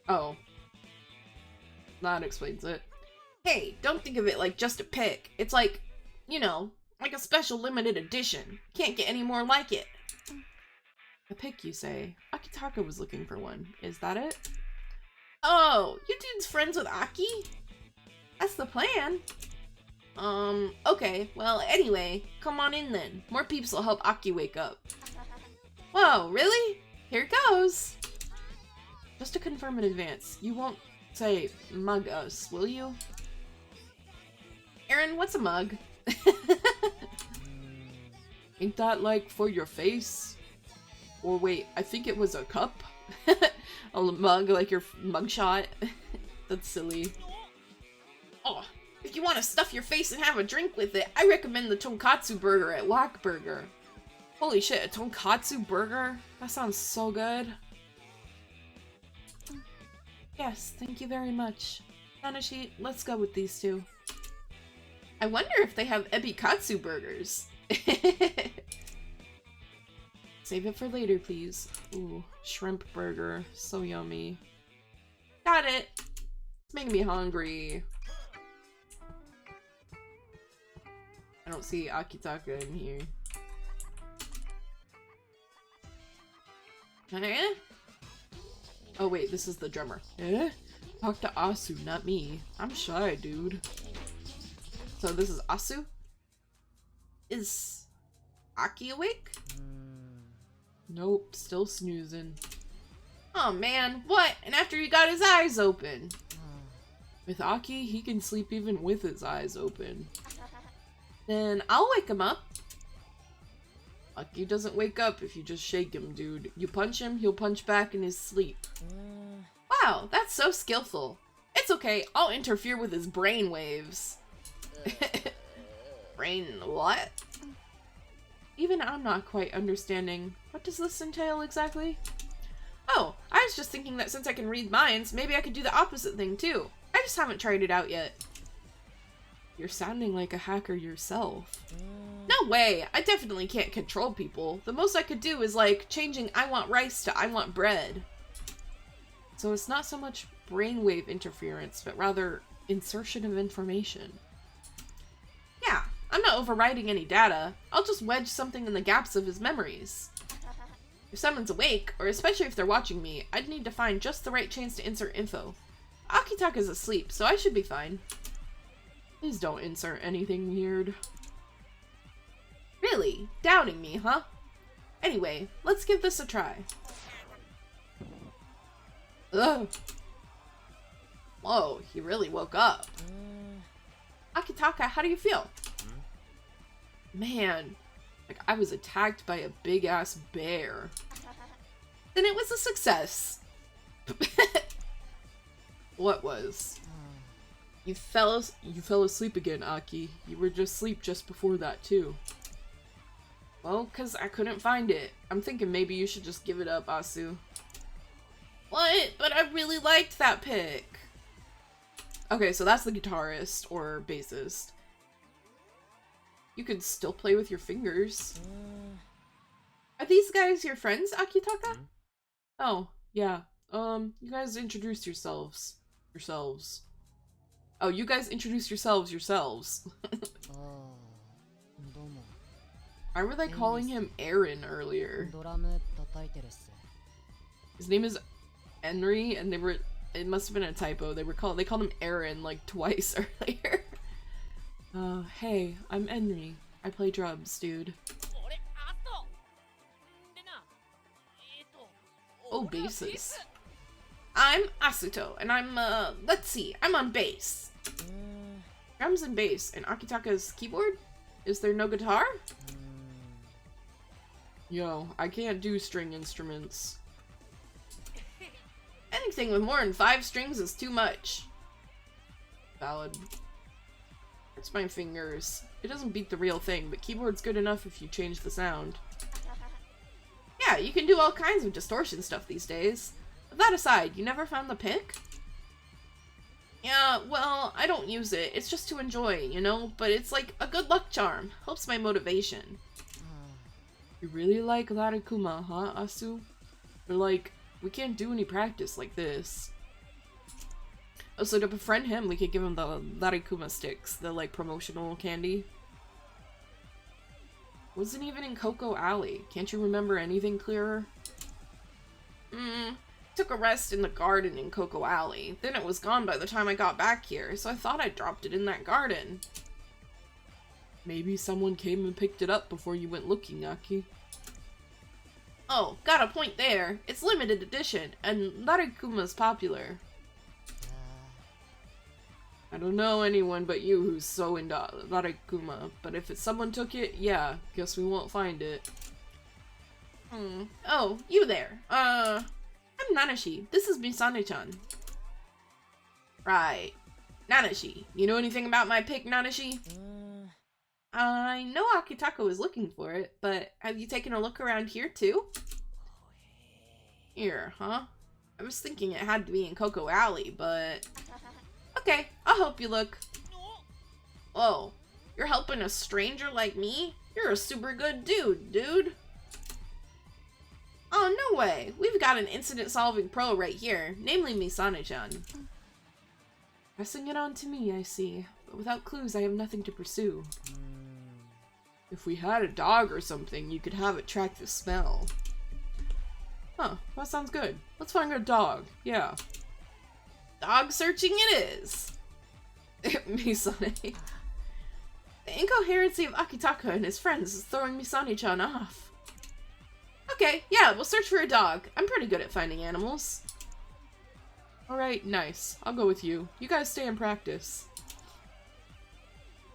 Oh. That explains it. Hey, don't think of it like just a pick. It's like, you know, like a special limited edition. Can't get any more like it. A pick, you say? Akitake was looking for one. Is that it? Oh, you dude's friends with Aki? That's the plan. Okay. Well, anyway, come on in then. More peeps will help Aki wake up. Whoa, really? Here goes. Just to confirm in advance, you won't say mug us, will you? Aaron, what's a mug? Ain't that like for your face? Or wait, I think it was a cup? A mug, like your mugshot? That's silly. Oh, if you want to stuff your face and have a drink with it, I recommend the tonkatsu burger at Whackburger. Holy shit, a tonkatsu burger? That sounds so good. Yes, thank you very much. Nanashi, let's go with these two. I wonder if they have ebikatsu burgers. Save it for later, please. Ooh, shrimp burger. So yummy. Got it! It's making me hungry. I don't see Akitake in here. Eh? Oh wait, this is the drummer. Eh? Talk to Asu, not me. I'm shy, dude. So this is Asu? Is Aki awake? Nope, still snoozing. Oh man, what? And after he got his eyes open? With Aki, he can sleep even with his eyes open. Then I'll wake him up. Aki doesn't wake up if you just shake him, dude. You punch him, he'll punch back in his sleep. Wow, that's so skillful. It's okay, I'll interfere with his brain waves. Brain what? Even I'm not quite understanding. What does this entail exactly? Oh, I was just thinking that since I can read minds, maybe I could do the opposite thing too. I just haven't tried it out yet. You're sounding like a hacker yourself. No way! I definitely can't control people. The most I could do is like changing I want rice to I want bread. So it's not so much brainwave interference, but rather insertion of information. Yeah, I'm not overriding any data. I'll just wedge something in the gaps of his memories. If someone's awake, or especially if they're watching me, I'd need to find just the right chance to insert info. Akitake's asleep, so I should be fine. Please don't insert anything weird. Really? Doubting me, huh? Anyway, let's give this a try. Ugh. Whoa, he really woke up. Akitake, how do you feel? Man, like I was attacked by a big-ass bear. Then it was a success. What was? You fell asleep again, Aki. You were just asleep just before that, too. Well, 'cause I couldn't find it. I'm thinking maybe you should just give it up, Asu. What? But I really liked that pick. Okay, so that's the guitarist or bassist. You could still play with your fingers. Are these guys your friends, Akitake? Oh, yeah. You guys introduce yourselves. Oh, you guys introduce yourselves. Why were they calling him Aaron earlier? His name is Henry, and it must have been a typo. They called him Aaron like twice earlier. Hey, I'm Henry. I play drums, dude. Oh, basses. I'm Asuto, and I'm, let's see, I'm on bass. Drums and bass, and Akitake's keyboard? Is there no guitar? Yo, I can't do string instruments. Anything with more than 5 strings is too much. Valid. It's my fingers. It doesn't beat the real thing, but keyboard's good enough if you change the sound. Yeah, you can do all kinds of distortion stuff these days. But that aside, you never found the pick? Yeah, well, I don't use it. It's just to enjoy, you know? But it's like a good luck charm. Helps my motivation. You really like Larikuma, huh, Asu? Or like, we can't do any practice like this. Oh, so to befriend him, we could give him the Larikuma sticks, the like promotional candy. Wasn't even in Cocoa Alley. Can't you remember anything clearer? Took a rest in the garden in Cocoa Alley. Then it was gone by the time I got back here, so I thought I dropped it in that garden. Maybe someone came and picked it up before you went looking, Aki. Oh, got a point there. It's limited edition, and Larikuma's popular. I don't know anyone but you who's so into Larikuma, but if someone took it, yeah, guess we won't find it. Oh, you there. I'm Nanashi. This is Misane-chan. Right. Nanashi, you know anything about my pick, Nanashi? I know Akitako is looking for it, but have you taken a look around here too? Here, huh? I was thinking it had to be in Cocoa Alley, but... Okay, I'll help you look. Whoa, you're helping a stranger like me? You're a super good dude. Oh, no way. We've got an incident-solving pro right here, namely Misane-chan. Passing it on to me, I see. But without clues, I have nothing to pursue. If we had a dog or something, you could have it track the smell. Huh, that sounds good. Let's find a dog, yeah. Dog searching it is! Misane. The incoherency of Akitaka and his friends is throwing Misane-chan off. Okay, yeah, we'll search for a dog. I'm pretty good at finding animals. Alright, nice. I'll go with you. You guys stay and practice.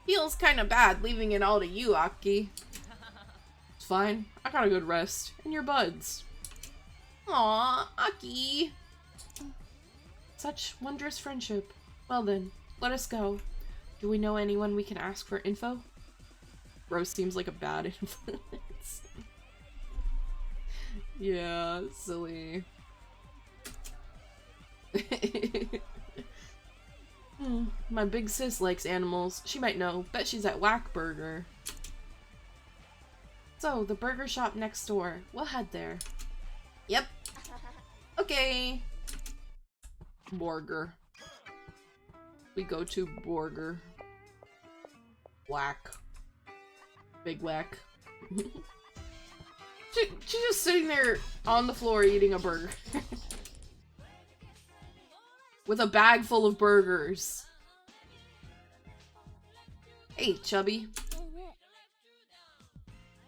Feels kinda bad leaving it all to you, Aki. It's fine. I got a good rest. And your buds. Aww, Aki. Such wondrous friendship. Well then, let us go. Do we know anyone we can ask for info? Rose seems like a bad influence. Yeah, silly. My big sis likes animals. She might know. Bet she's at Whack Burger. So, the burger shop next door. We'll head there. Yep. Okay. Burger. We go to Burger. Whack. Big Whack. She's just sitting there on the floor eating a burger. With a bag full of burgers. Hey, chubby.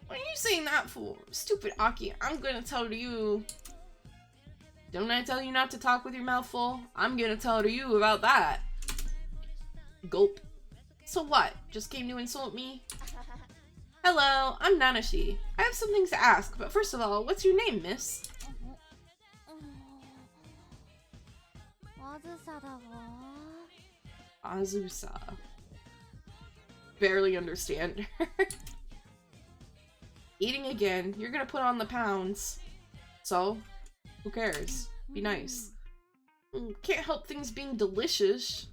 What are you saying that for? Stupid Aki, I'm gonna tell you. Don't I tell you not to talk with your mouth full? I'm gonna tell you about that. Gulp. So what? Just came to insult me? Hello, I'm Nanashi. I have some things to ask, but first of all, what's your name, miss? Azusa. Barely understand her. Eating again. You're gonna put on the pounds. So, who cares? Be nice. Can't help things being delicious.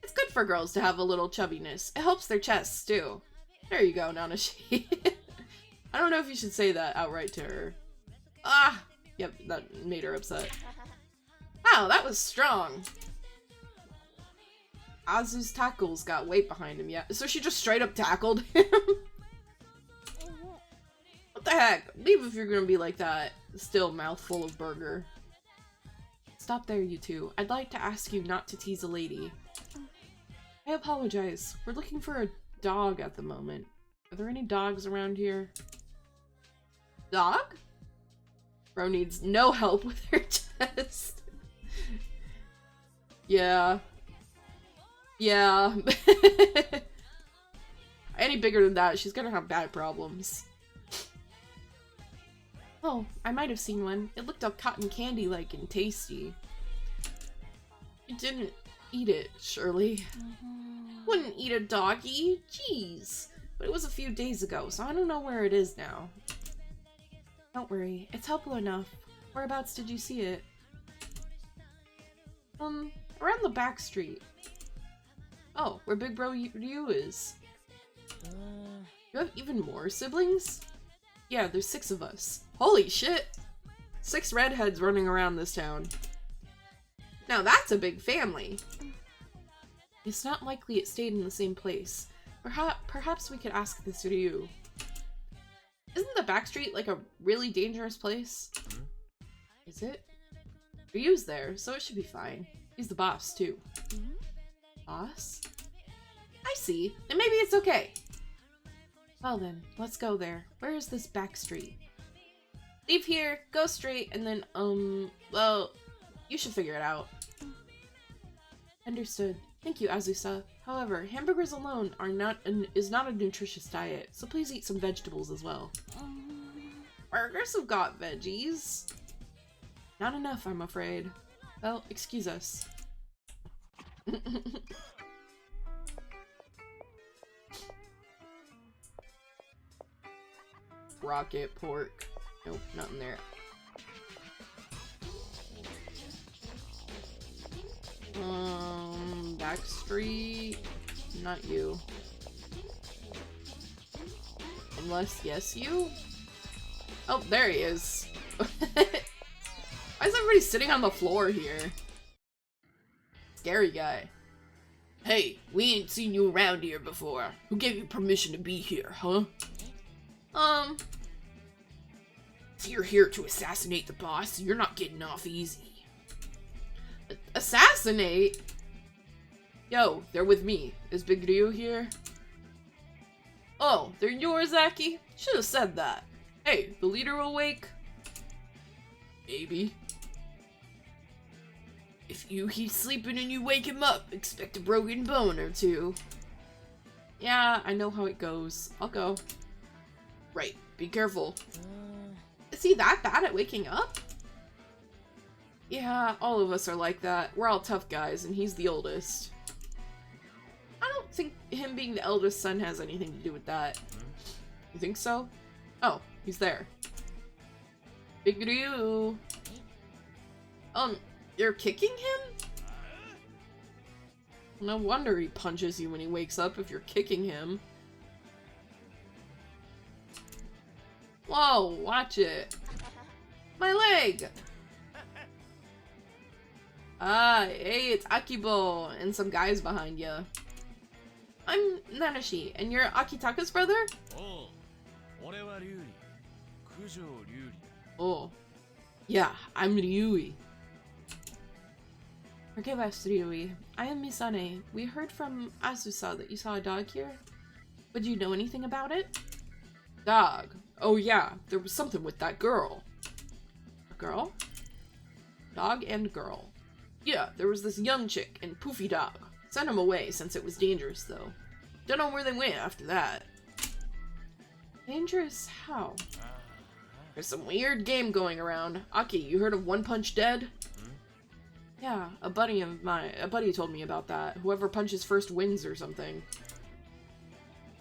It's good for girls to have a little chubbiness. It helps their chests, too. There you go, Nanashi. I don't know if you should say that outright to her. Ah! Yep, that made her upset. Wow, that was strong. Azu's tackles got weight behind him, yeah. So she just straight up tackled him? What the heck? Leave if you're gonna be like that. Still mouthful of burger. Stop there, you two. I'd like to ask you not to tease a lady. I apologize. We're looking for a dog at the moment. Are there any dogs around here? Dog? Bro needs no help with her chest. Yeah. Yeah. Any bigger than that, she's gonna have bad problems. Oh, I might have seen one. It looked all cotton candy-like and tasty. You didn't eat it, surely. Wouldn't eat a doggy? Jeez. But it was a few days ago, so I don't know where it is now. Don't worry, it's helpful enough. Whereabouts did you see it? Around the back street. Oh, where Big Bro Ryu is. You have even more siblings? Yeah, there's 6 of us. Holy shit! 6 redheads running around this town. Now that's a big family. It's not likely it stayed in the same place. Perhaps we could ask this to Ryu. Isn't the back street like a really dangerous place? Is it? Ryu's there, so it should be fine. He's the boss, too. Boss? I see. And maybe it's okay. Well then, let's go there. Where is this back street? Leave here, go straight, and then, well, you should figure it out. Understood. Thank you, Azusa. However, hamburgers alone is not a nutritious diet, so please eat some vegetables as well. Burgers have got veggies. Not enough, I'm afraid. Well, excuse us. Rocket pork. Nope, nothing there. Back street. Not you. Unless, yes, you? Oh, there he is. Why is everybody sitting on the floor here? Scary guy. Hey, we ain't seen you around here before. Who gave you permission to be here, huh? So you're here to assassinate the boss, you're not getting off easy. Assassinate? Yo, they're with me. Is Big Ryu here? Oh, they're yours, Aki? Should've said that. Hey, the leader awake? Maybe. If he's sleeping and you wake him up, expect a broken bone or two. Yeah, I know how it goes. I'll go. Right, be careful. Is he that bad at waking up? Yeah, all of us are like that. We're all tough guys, and he's the oldest. I don't think him being the eldest son has anything to do with that. You think so? Oh, he's there. Big Ryu. You're kicking him? No wonder he punches you when he wakes up if you're kicking him. Whoa, watch it. My leg! Ah, hey, it's Akibo and some guys behind you. I'm Nanashi, and you're Akitaka's brother? Oh. Yeah, I'm Ryui. Forgive us, Ryui. I am Misane. We heard from Azusa that you saw a dog here. Would you know anything about it? Dog? Oh yeah, there was something with that girl. A girl? Dog and girl. Yeah, there was this young chick and poofy dog. Sent him away since it was dangerous, though. Don't know where they went after that. Dangerous how? There's some weird game going around. Aki, you heard of One Punch Dead? Yeah, a buddy told me about that. Whoever punches first wins or something.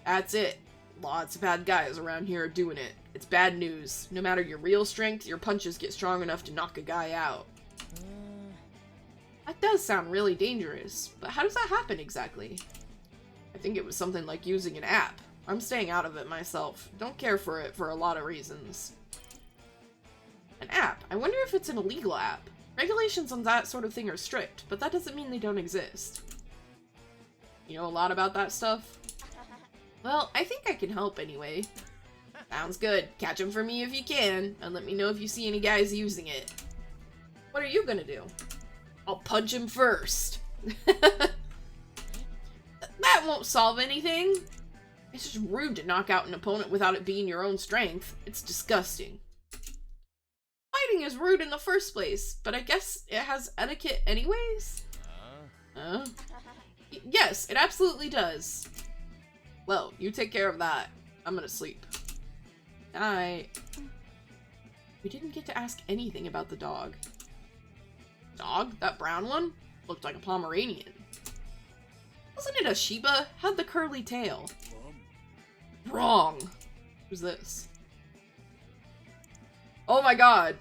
That's it. Lots of bad guys around here are doing it. It's bad news. No matter your real strength, your punches get strong enough to knock a guy out. That does sound really dangerous, but how does that happen exactly? I think it was something like using an app. I'm staying out of it myself. Don't care for it for a lot of reasons. An app? I wonder if it's an illegal app. Regulations on that sort of thing are strict, but that doesn't mean they don't exist. You know a lot about that stuff? Well, I think I can help anyway. Sounds good. Catch them for me if you can, and let me know if you see any guys using it. What are you gonna do? I'll punch him first. That won't solve anything. It's just rude to knock out an opponent without it being your own strength. It's disgusting. Fighting is rude in the first place, but I guess it has etiquette anyways? Yes, it absolutely does. Well, you take care of that. I'm gonna sleep. Night. We didn't get to ask anything about the dog. Dog? That brown one? Looked like a Pomeranian. Wasn't it a Shiba? Had the curly tail. Wrong. Who's this? Oh my god.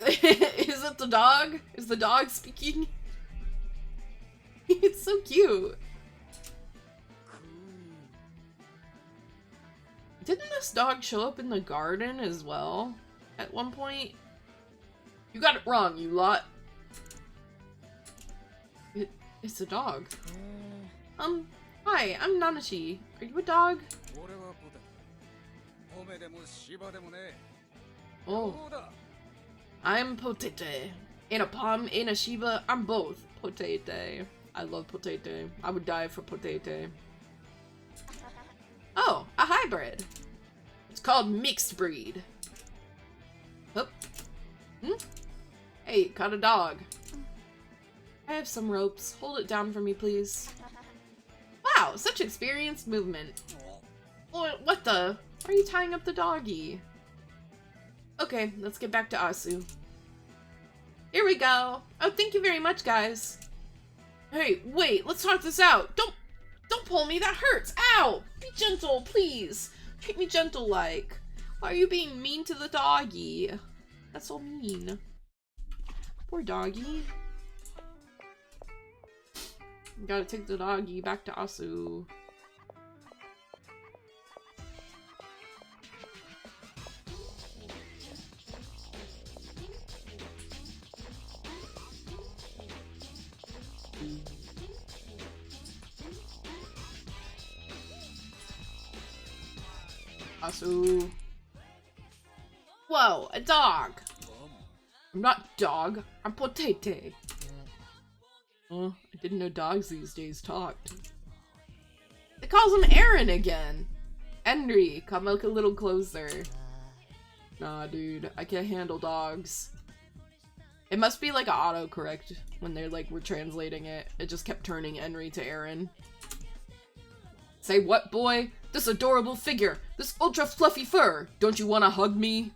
Is it the dog? Is the dog speaking? It's so cute. Didn't this dog show up in the garden as well at one point? You got it wrong, you lot. It's a dog. Hi, I'm Nanashi. Are you a dog? Oh. I'm Potete. Ain't a Pom, ain't a Shiba, I'm both. Potete. I love Potete. I would die for Potete. Oh, a hybrid. It's called mixed breed. Hup. Hey, caught a dog. I have some ropes. Hold it down for me, please. Wow, such experienced movement. What the? Why are you tying up the doggy? Okay, let's get back to Asu. Here we go. Oh, thank you very much, guys. Hey, wait, let's talk this out. Don't pull me, that hurts. Ow! Be gentle, please. Treat me gentle-like. Why are you being mean to the doggy? That's so mean. Poor doggy. Gotta take the doggy back to Asu. Asu. Whoa, a dog! I'm not dog, I'm Potete. Oh, I didn't know dogs these days talked. It calls him Aaron again! Henry, come look a little closer. Nah, dude, I can't handle dogs. It must be like an autocorrect when they're like, we're translating it. It just kept turning Henry to Aaron. Say what, boy? This adorable figure! This ultra fluffy fur! Don't you wanna hug me?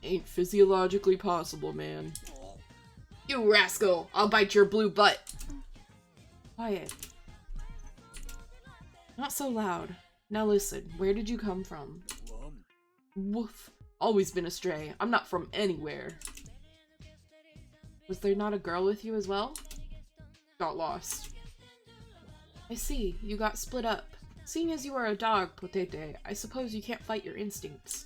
Ain't physiologically possible, man. You rascal! I'll bite your blue butt! Quiet. Not so loud. Now listen, where did you come from? Woof. Always been a stray. I'm not from anywhere. Was there not a girl with you as well? Got lost. I see. You got split up. Seeing as you are a dog, Potete, I suppose you can't fight your instincts.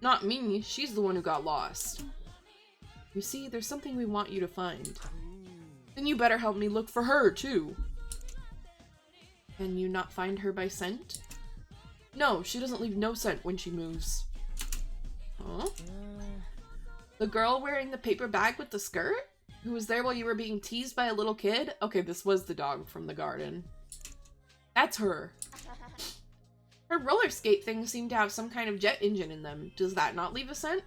Not me. She's the one who got lost. You see, there's something we want you to find. Then you better help me look for her, too. Can you not find her by scent? No, she doesn't leave no scent when she moves. Huh? The girl wearing the paper bag with the skirt? Who was there while you were being teased by a little kid? Okay, this was the dog from the garden. That's her. Her roller skate things seem to have some kind of jet engine in them. Does that not leave a scent?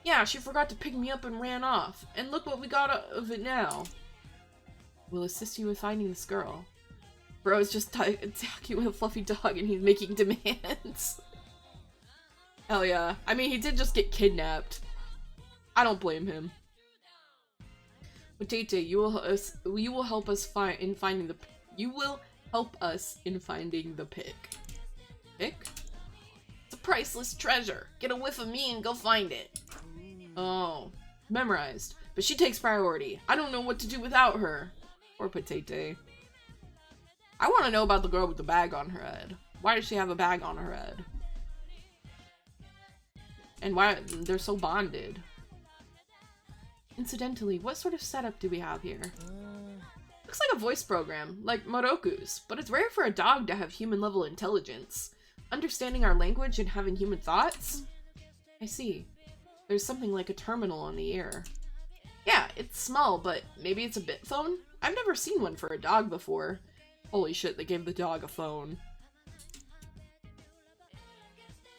Yeah, she forgot to pick me up and ran off. And look what we got out of it now. We'll assist you with finding this girl. Bro is just attacking with a fluffy dog and he's making demands. Hell yeah. I mean, he did just get kidnapped. I don't blame him. Potete, you will help us in finding the pick. Pick? It's a priceless treasure. Get a whiff of me and go find it. Oh, memorized. But she takes priority. I don't know what to do without her. Poor Potete. I want to know about the girl with the bag on her head. Why does she have a bag on her head? And why they're so bonded. Incidentally, what sort of setup do we have here? Looks like a voice program, like Moroku's, but it's rare for a dog to have human-level intelligence. Understanding our language and having human thoughts? I see. There's something like a terminal on the ear. Yeah, it's small, but maybe it's a bit phone? I've never seen one for a dog before. Holy shit, they gave the dog a phone.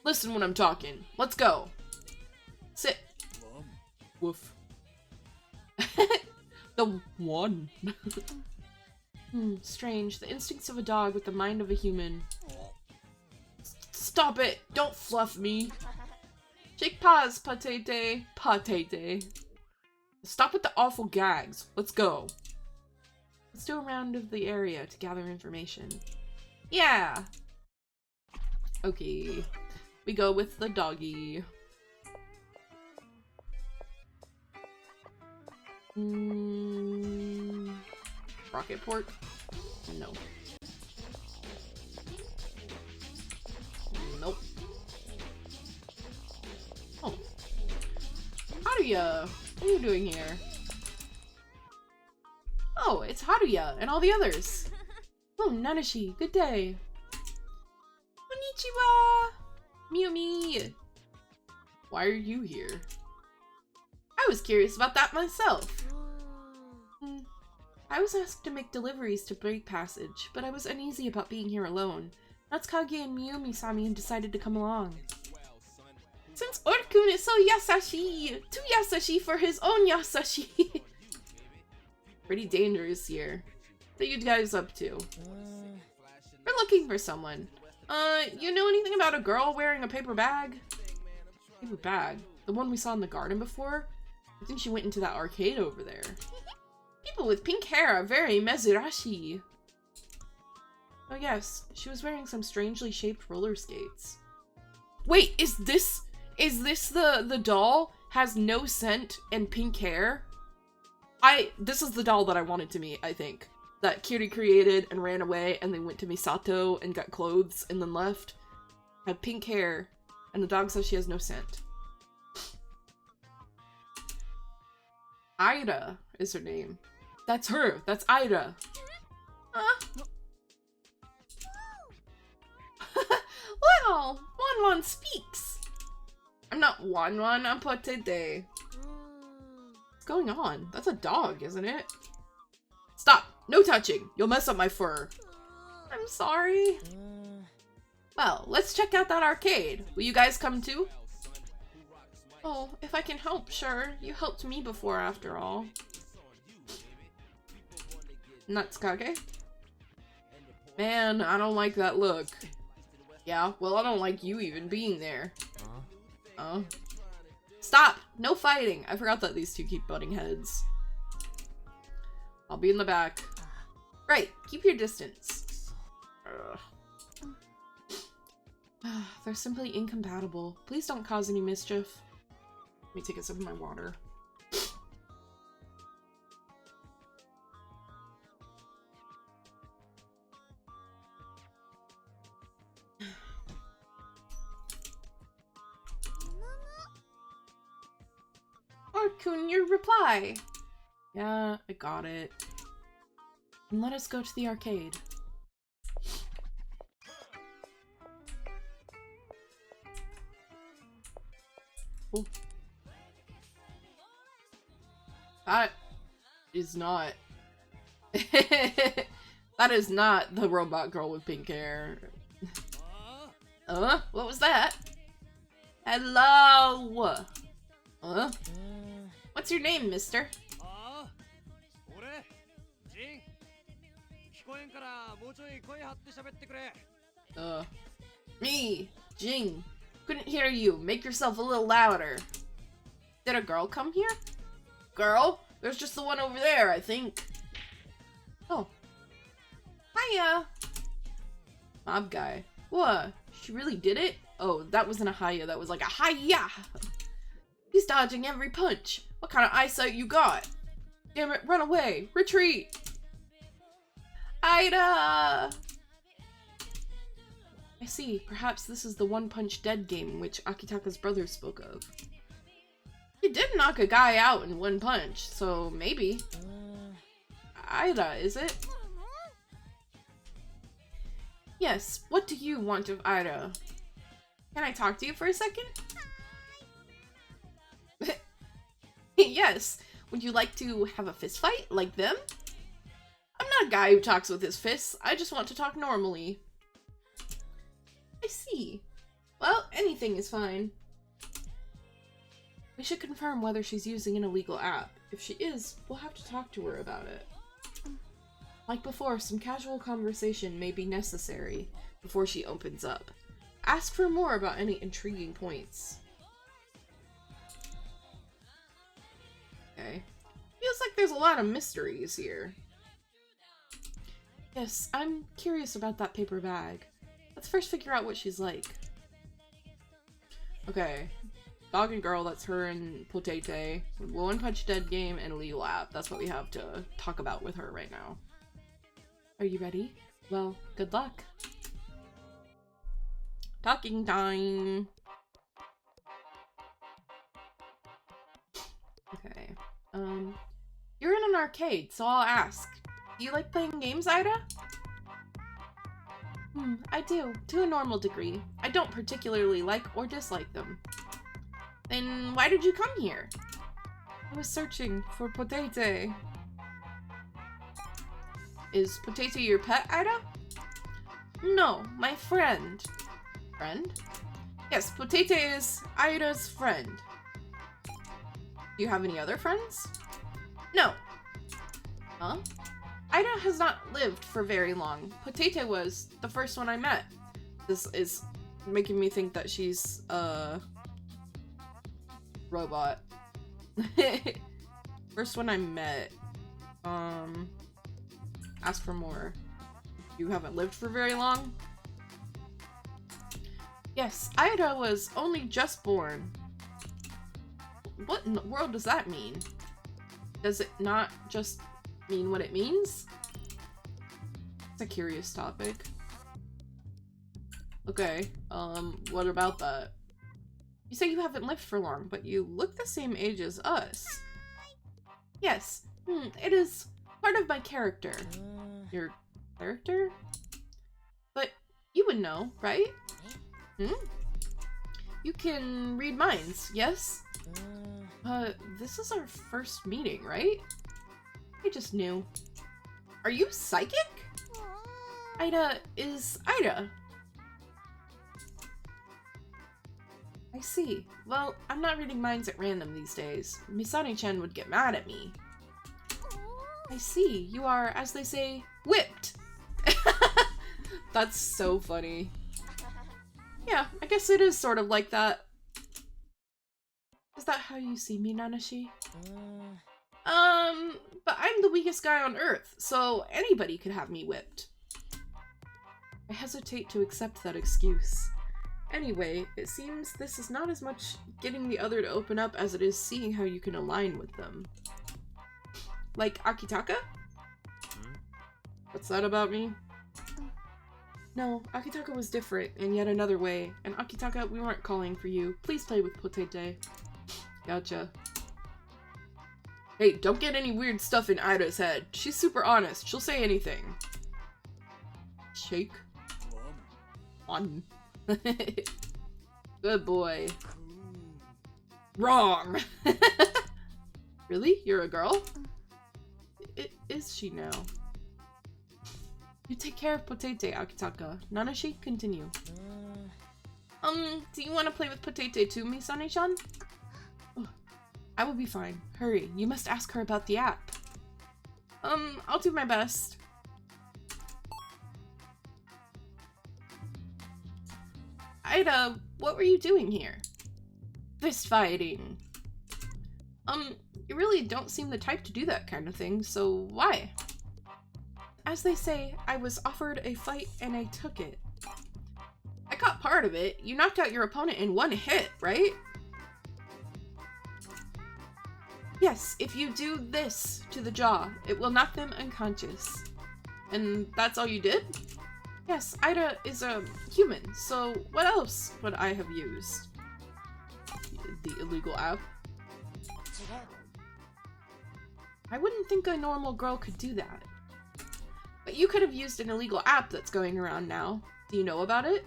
Listen when I'm talking. Let's go. Sit. Woof. The one. Strange. The instincts of a dog with the mind of a human. Stop it! Don't fluff me! Shake paws, Patete. Patete. Stop with the awful gags. Let's go. Let's do a round of the area to gather information. Yeah! Okay. We go with the doggy. Rocket port? No. Nope. Oh. Haruya! What are you doing here? Oh, it's Haruya and all the others. Oh, Nanashi, good day. Konnichiwa! Miumi! Why are you here? I was curious about that myself. I was asked to make deliveries to Break Passage, but I was uneasy about being here alone. Natsuki and Miumi-sami and decided to come along. Since Orkun is so yasashi! Too yasashi for his own yasashi! Pretty dangerous here. What are you guys up to? We're looking for someone. You know anything about a girl wearing a paper bag? Paper bag? The one we saw in the garden before? I think she went into that arcade over there. People with pink hair are very mezurashi. Oh yes, she was wearing some strangely shaped roller skates. Wait, is this the doll has no scent and pink hair? This is the doll that I wanted to meet, I think. That Kiri created and ran away and then went to Misato and got clothes and then left. Had pink hair and the dog says she has no scent. Ida is her name. That's her. That's Ida. Well, Wanwan speaks. I'm not Wanwan, I'm Potete. What's going on? That's a dog, isn't it? Stop! No touching! You'll mess up my fur. I'm sorry. Well, let's check out that arcade. Will you guys come too? Oh, if I can help, sure. You helped me before, after all. Natsukage? Man, I don't like that look. Yeah, well, I don't like you even being there. Oh. Stop! No fighting! I forgot that these two keep butting heads. I'll be in the back. Right, keep your distance. They're simply incompatible. Please don't cause any mischief. Let me take a sip of my water. Orkun, your reply! Yeah, I got it. And let us go to the arcade. Oh. That is not... That is not the robot girl with pink hair. What was that? Hello! What's your name, mister? Me, Jing. Couldn't hear you. Make yourself a little louder. Did a girl come here? Girl? There's just the one over there, I think. Oh. Hiya! Mob guy. What? She really did it? Oh, that wasn't a hiya. That was like a hiya! He's dodging every punch. What kind of eyesight you got? Damn it, run away. Retreat! Ida! I see. Perhaps this is the One Punch Dead game which Akitaka's brother spoke of. He did knock a guy out in one punch, so maybe. Ida, is it? Yes, what do you want of Ida? Can I talk to you for a second? Yes. Would you like to have a fist fight like them? I'm not a guy who talks with his fists. I just want to talk normally. I see. Well, anything is fine. We should confirm whether she's using an illegal app. If she is, we'll have to talk to her about it. Like before, some casual conversation may be necessary before she opens up. Ask for more about any intriguing points. Okay. Feels like there's a lot of mysteries here. Yes, I'm curious about that paper bag. Let's first figure out what she's like. Okay. Dog and girl, that's her and Potato. One Punch Dead game and legal app. That's what we have to talk about with her right now. Are you ready? Well, good luck. Talking time. Okay. You're in an arcade, so I'll ask. Do you like playing games, Ida? I do, to a normal degree. I don't particularly like or dislike them. Then why did you come here? I was searching for Potato. Is Potato your pet, Ida? No, my friend. Friend? Yes, Potato is Ida's friend. Do you have any other friends? No. Huh? Ida has not lived for very long. Potato was the first one I met. This is making me think that she's a robot. First one I met. Ask for more. You haven't lived for very long? Yes, Ida was only just born. What in the world does that mean? Does it not just mean what it means? It's a curious topic. Okay, what about that? You say you haven't lived for long, but you look the same age as us. Yes, it is part of my character. Your character? But you would know, right? You can read minds, yes? This is our first meeting, right? I just knew. Are you psychic? Ida is Ida. I see. Well, I'm not reading minds at random these days. Misani-chan would get mad at me. I see. You are, as they say, whipped. That's so funny. Yeah, I guess it is sort of like that. Is that how you see me, Nanashi? But I'm the weakest guy on Earth, so anybody could have me whipped. I hesitate to accept that excuse. Anyway, it seems this is not as much getting the other to open up as it is seeing how you can align with them. Like Akitaka? What's that about me? No, Akitaka was different in yet another way. And Akitaka, we weren't calling for you. Please play with Potato. Gotcha. Hey, don't get any weird stuff in Ida's head. She's super honest. She'll say anything. Shake. On. Good boy. Wrong! Really? You're a girl? Is she now? You take care of Potato, Akitaka. Nanashi, continue. Do you want to play with Potato too, Misane-chan? Oh, I will be fine. Hurry, you must ask her about the app. I'll do my best. Ida, what were you doing here? Fist fighting. You really don't seem the type to do that kind of thing, so why? As they say, I was offered a fight and I took it. I caught part of it. You knocked out your opponent in one hit, right? Yes, if you do this to the jaw, it will knock them unconscious. And that's all you did? Yes, Ida is a human, so what else would I have used? The illegal app? I wouldn't think a normal girl could do that. But you could have used an illegal app that's going around now. Do you know about it?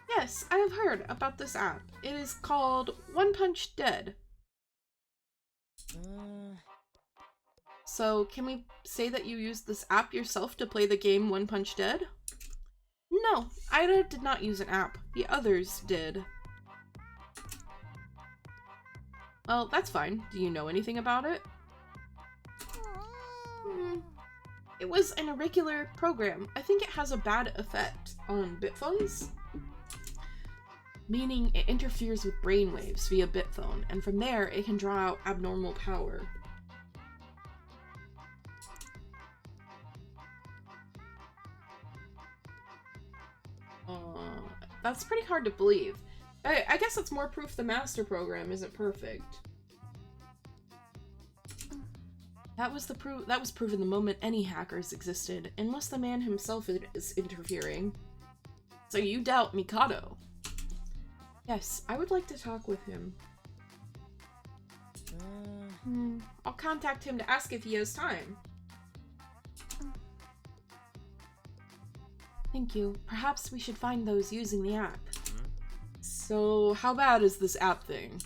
Yes, I have heard about this app. It is called One Punch Dead. So, can we say that you used this app yourself to play the game One Punch Dead? No, Ida did not use an app. The others did. Well, that's fine. Do you know anything about it? It was an irregular program. I think it has a bad effect on Bitphones. meaning it interferes with brainwaves via bitphone, and from there it can draw out abnormal power. That's pretty hard to believe. I guess it's more proof the master program isn't perfect. That was proven the moment any hackers existed, unless the man himself is interfering. So you doubt MIKADO? Yes, I would like to talk with him. I'll contact him to ask if he has time. Thank you. Perhaps we should find those using the app. So, how bad is this app thing?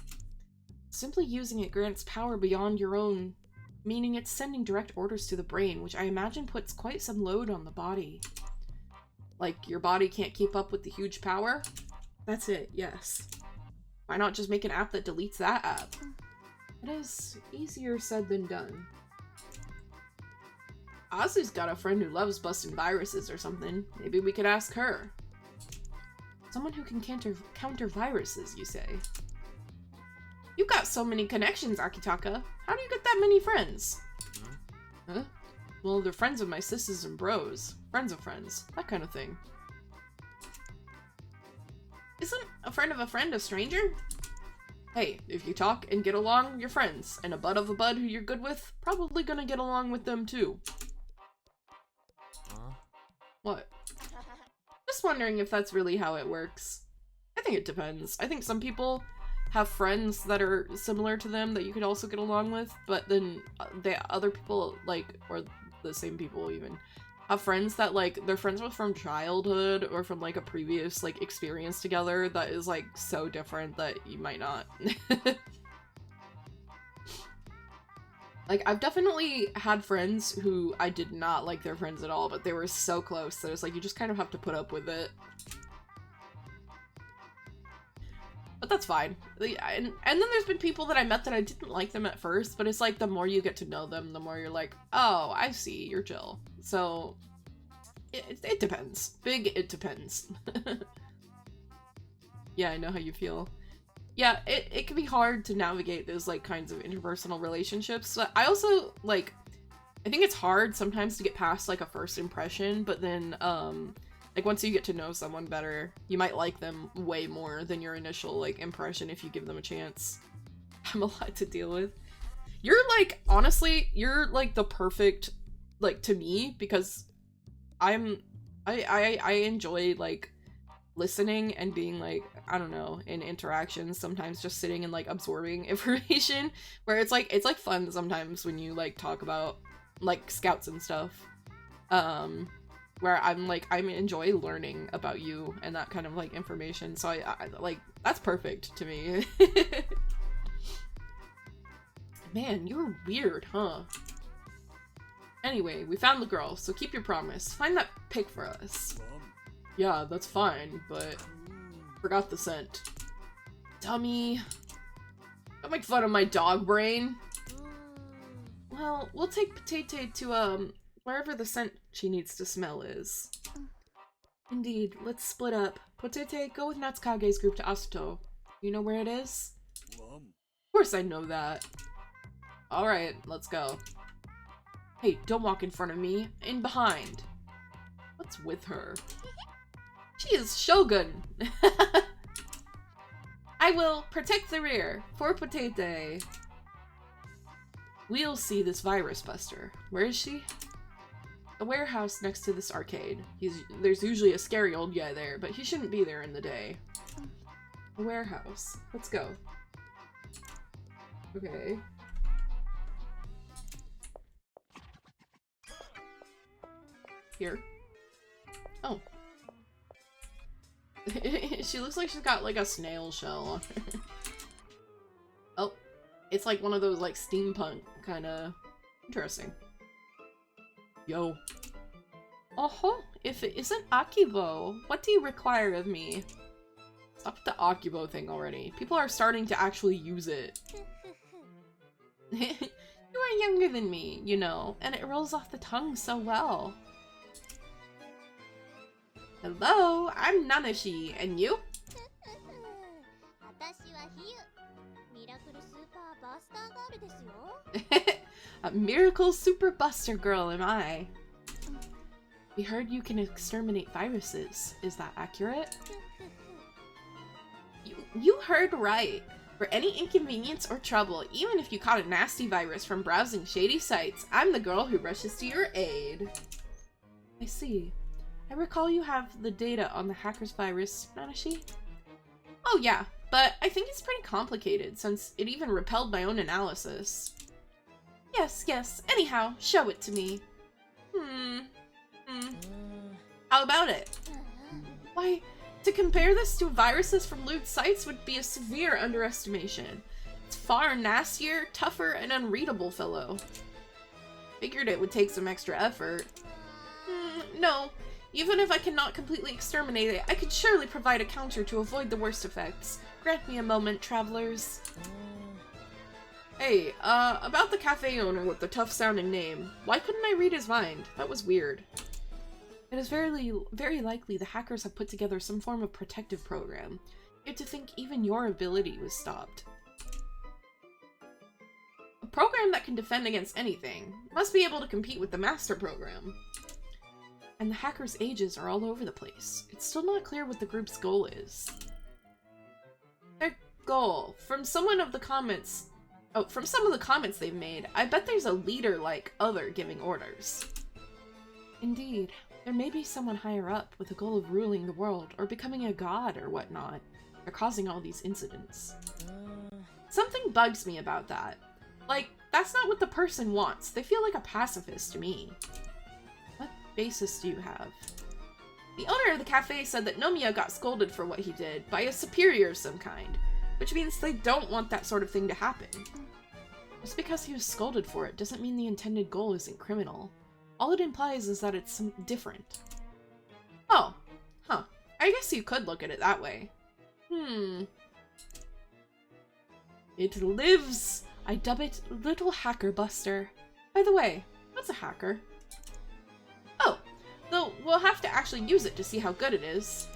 Simply using it grants power beyond your own, meaning it's sending direct orders to the brain, which I imagine puts quite some load on the body. Like, your body can't keep up with the huge power? That's it, yes. Why not just make an app that deletes that app? It is easier said than done. Asu's got a friend who loves busting viruses or something. Maybe we could ask her. Someone who can counter viruses, you say? You got so many connections, Akitaka. How do you get that many friends? Huh? Well, they're friends of my sisters and bros. Friends of friends. That kind of thing. Isn't a friend of a friend a stranger? Hey, if you talk and get along, you're friends. And a bud of a bud who you're good with, probably gonna get along with them too. What? Just wondering if that's really how it works. I think it depends. I think some people have friends that are similar to them that you could also get along with, but then other people, like, or the same people even, have friends that, like, they're friends with from childhood or from, like, a previous, like, experience together that is, like, so different that you might not. Like, I've definitely had friends who I did not like their friends at all, but they were so close that it's like, you just kind of have to put up with it. But that's fine. And then there's been people that I met that I didn't like them at first, but it's like, the more you get to know them, the more you're like, oh, I see, you're chill. So, it depends. It depends. Yeah, I know how you feel. Yeah, it can be hard to navigate those, like, kinds of interpersonal relationships. But I also, like, I think it's hard sometimes to get past, like, a first impression, but then, like, once you get to know someone better, you might like them way more than your initial, like, impression if you give them a chance. I'm a lot to deal with. You're, like, honestly, you're, like, the perfect, like, to me, because I enjoy, like, listening and being, like, I don't know, in interactions, sometimes just sitting and, like, absorbing information, where it's like fun sometimes when you, like, talk about, like, scouts and stuff, where I'm, like, I enjoy learning about you and that kind of, like, information, so I like, that's perfect to me. Man, you're weird, huh? Anyway, we found the girl, so keep your promise. Find that pic for us. Yeah, that's fine, but forgot the scent. Dummy. Don't make fun of my dog brain. Well, we'll take Potato to, wherever the scent she needs to smell is. Indeed, let's split up. Potato, go with Natsukage's group to Asuto. You know where it is? Of course I know that. Alright, let's go. Hey, don't walk in front of me. In behind. What's with her? She is Shogun! I will protect the rear for Potato. We'll see this virus buster. Where is she? The warehouse next to this arcade. There's usually a scary old guy there, but he shouldn't be there in the day. The warehouse. Let's go. Okay. Here. Oh. She looks like she's got, like, a snail shell on her. Oh. It's like one of those, like, steampunk kind of interesting. Yo. Oh, if it isn't Akibo, what do you require of me? Stop with the Akibo thing already. People are starting to actually use it. You are younger than me, you know, and it rolls off the tongue so well. Hello, I'm Nanashi, and you? A miracle super buster girl, am I? We heard you can exterminate viruses. Is that accurate? You heard right. For any inconvenience or trouble, even if you caught a nasty virus from browsing shady sites, I'm the girl who rushes to your aid. I see. I recall you have the data on the hacker's virus, Nanashi? Oh yeah, but I think it's pretty complicated since it even repelled my own analysis. Yes, anyhow, show it to me. How about it? Why, to compare this to viruses from lewd sites would be a severe underestimation. It's far nastier, tougher, and unreadable, fellow. Figured it would take some extra effort. No. Even if I cannot completely exterminate it, I could surely provide a counter to avoid the worst effects. Grant me a moment, travelers. Hey, about the cafe owner with the tough-sounding name. Why couldn't I read his mind? That was weird. It is very likely the hackers have put together some form of protective program. You have to think even your ability was stopped. A program that can defend against anything must be able to compete with the master program. And the hackers' ages are all over the place. It's still not clear what the group's goal is. Their goal, from some of the comments they've made, I bet there's a leader-like other giving orders. Indeed. There may be someone higher up with the goal of ruling the world or becoming a god or whatnot. They're causing all these incidents. Something bugs me about that. Like, that's not what the person wants. They feel like a pacifist to me. What basis do you have? The owner of the cafe said that Nomiya got scolded for what he did by a superior of some kind, which means they don't want that sort of thing to happen. Just because he was scolded for it doesn't mean the intended goal isn't criminal. All it implies is that it's different. Oh, huh. I guess you could look at it that way. It lives! I dub it Little Hacker Buster. By the way, what's a hacker? Oh, though we'll have to actually use it to see how good it is.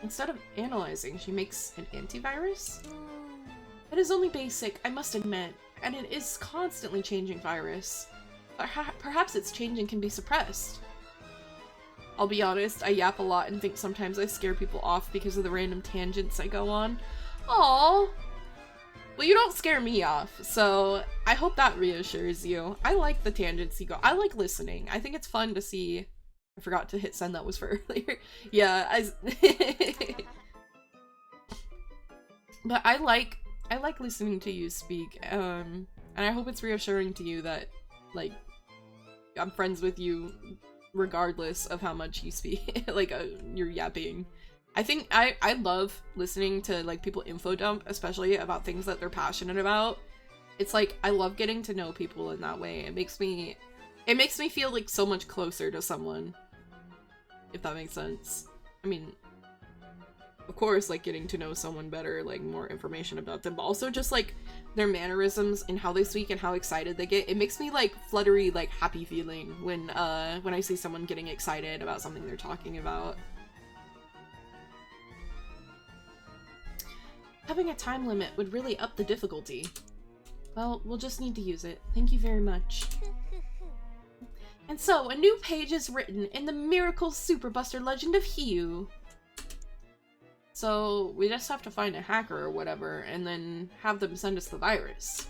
Instead of analyzing, she makes an antivirus? It is only basic, I must admit, and it is constantly changing virus. Perhaps its changing can be suppressed. I'll be honest, I yap a lot and think sometimes I scare people off because of the random tangents I go on. Aww. Well, you don't scare me off, so I hope that reassures you. I like the tangents you go. I like listening. I think it's fun to see. I forgot to hit send, that was for earlier. Yeah, but I like listening to you speak, and I hope it's reassuring to you that, like, I'm friends with you regardless of how much you speak, like, you're yapping. I think I love listening to, like, people info dump, especially about things that they're passionate about. It's like, I love getting to know people in that way. It makes me feel, like, so much closer to someone, if that makes sense. I mean, of course, like, getting to know someone better, like, more information about them, but also just, like, their mannerisms and how they speak and how excited they get. It makes me, like, fluttery, like, happy feeling when I see someone getting excited about something they're talking about. Having a time limit would really up the difficulty. Well, we'll just need to use it. Thank you very much. And so, a new page is written in the Miracle Super Buster Legend of Hiyu. So, we just have to find a hacker or whatever, and then have them send us the virus.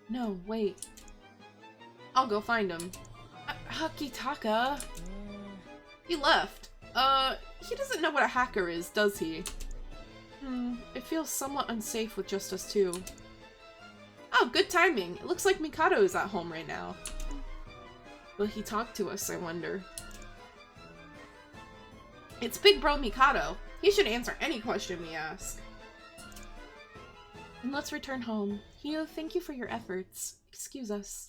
No, wait. I'll go find him. Hakitaka? He left. He doesn't know what a hacker is, does he? It feels somewhat unsafe with just us two. Oh, good timing. It looks like Mikado is at home right now. Will he talk to us, I wonder? It's Big Bro Mikado. He should answer any question we ask. And let's return home. Hiyu, thank you for your efforts. Excuse us.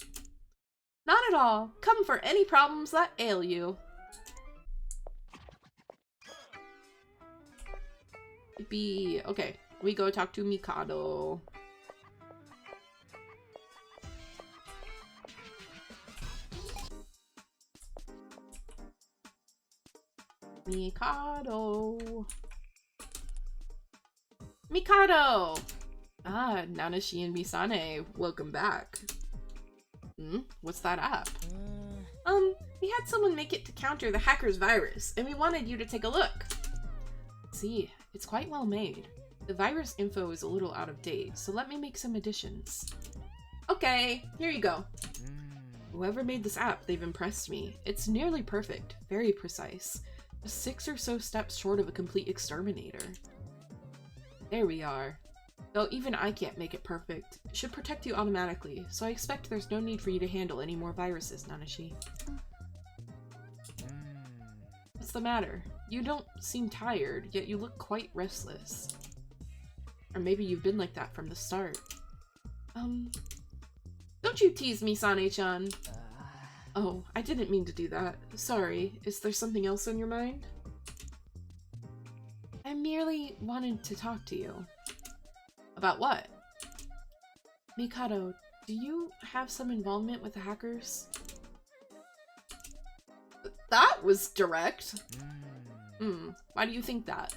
Not at all. Come for any problems that ail you. Okay, we go talk to Mikado. Mikado! Ah, Nanashi and Misane, welcome back. What's that app? We had someone make it to counter the hacker's virus, and we wanted you to take a look. See, it's quite well made. The virus info is a little out of date, so let me make some additions. Okay, here you go. Whoever made this app, they've impressed me. It's nearly perfect, very precise. Just 6 or so steps short of a complete exterminator. There we are. Though even I can't make it perfect. It should protect you automatically, so I expect there's no need for you to handle any more viruses, Nanashi. What's the matter? You don't seem tired, yet you look quite restless. Or maybe you've been like that from the start. Don't you tease me, Sane-chan. Oh, I didn't mean to do that. Sorry, is there something else on your mind? I merely wanted to talk to you. About what? Mikado, do you have some involvement with the hackers? That was direct. Why do you think that?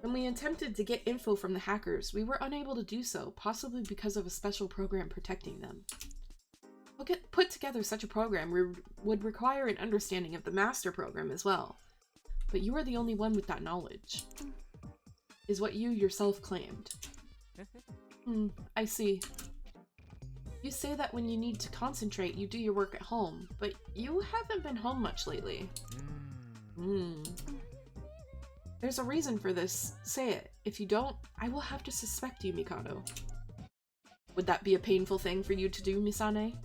When we attempted to get info from the hackers, we were unable to do so, possibly because of a special program protecting them. Put together such a program would require an understanding of the master program as well. But you are the only one with that knowledge. Is what you yourself claimed. I see. You say that when you need to concentrate, you do your work at home, but you haven't been home much lately. There's a reason for this. Say it. If you don't, I will have to suspect you, Mikado. Would that be a painful thing for you to do, Misane?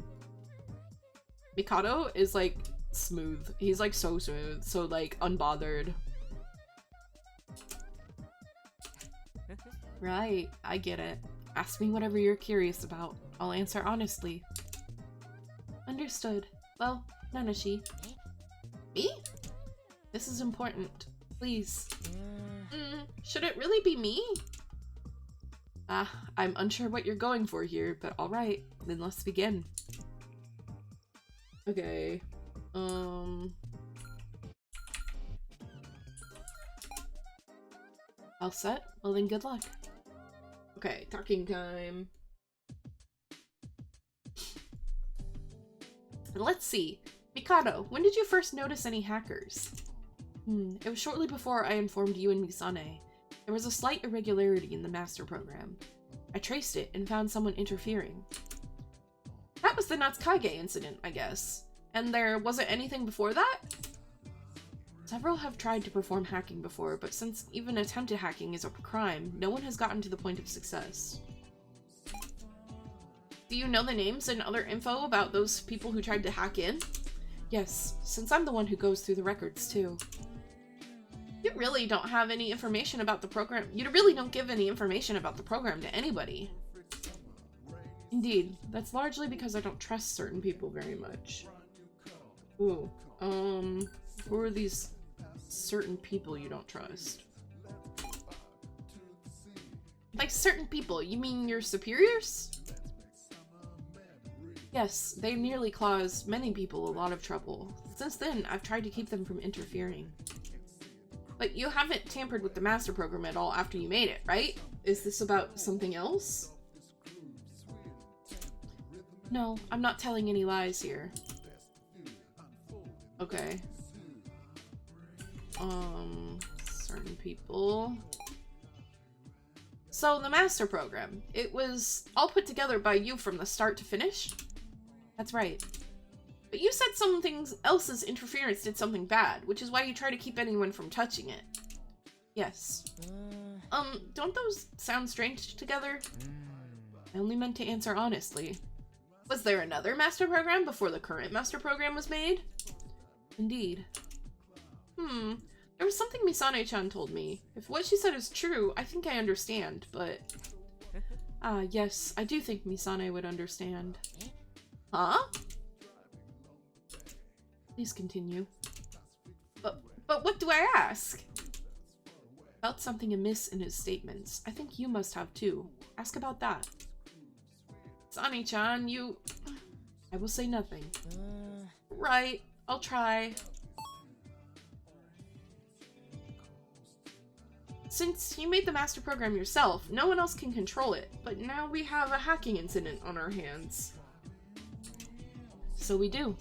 Mikado is like smooth. He's like so smooth, so like unbothered. Right, I get it. Ask me whatever you're curious about. I'll answer honestly. Understood. Well, Nanashi. Me? This is important. Please. Should it really be me? I'm unsure what you're going for here, but alright, then let's begin. Okay. All set? Well then, good luck. Okay, talking time. Let's see. Mikado, when did you first notice any hackers? It was shortly before I informed you and Misane. There was a slight irregularity in the master program. I traced it and found someone interfering. That was the Natsukage incident, I guess. And there wasn't anything before that? Several have tried to perform hacking before, but since even attempted hacking is a crime, no one has gotten to the point of success. Do you know the names and other info about those people who tried to hack in? Yes, since I'm the one who goes through the records too. You really don't have any information about the program. You really don't give any information about the program to anybody. Indeed, that's largely because I don't trust certain people very much. Ooh, who are these certain people you don't trust? By certain people, you mean your superiors? Yes, they nearly caused many people a lot of trouble. Since then, I've tried to keep them from interfering. But you haven't tampered with the master program at all after you made it, right? Is this about something else? No, I'm not telling any lies here. Okay. Certain people. So the master program, it was all put together by you from the start to finish? That's right. But you said something else's interference did something bad, which is why you try to keep anyone from touching it. Yes. Don't those sound strange together? I only meant to answer honestly. Was there another master program before the current master program was made? Indeed. There was something Misane-chan told me. If what she said is true, I think I understand, but... yes, I do think Misane would understand. Huh? Please continue. But what do I ask? Felt something amiss in his statements. I think you must have too. Ask about that. Sane-chan, you... I will say nothing. Right, I'll try. Since you made the master program yourself, no one else can control it, but now we have a hacking incident on our hands. So we do.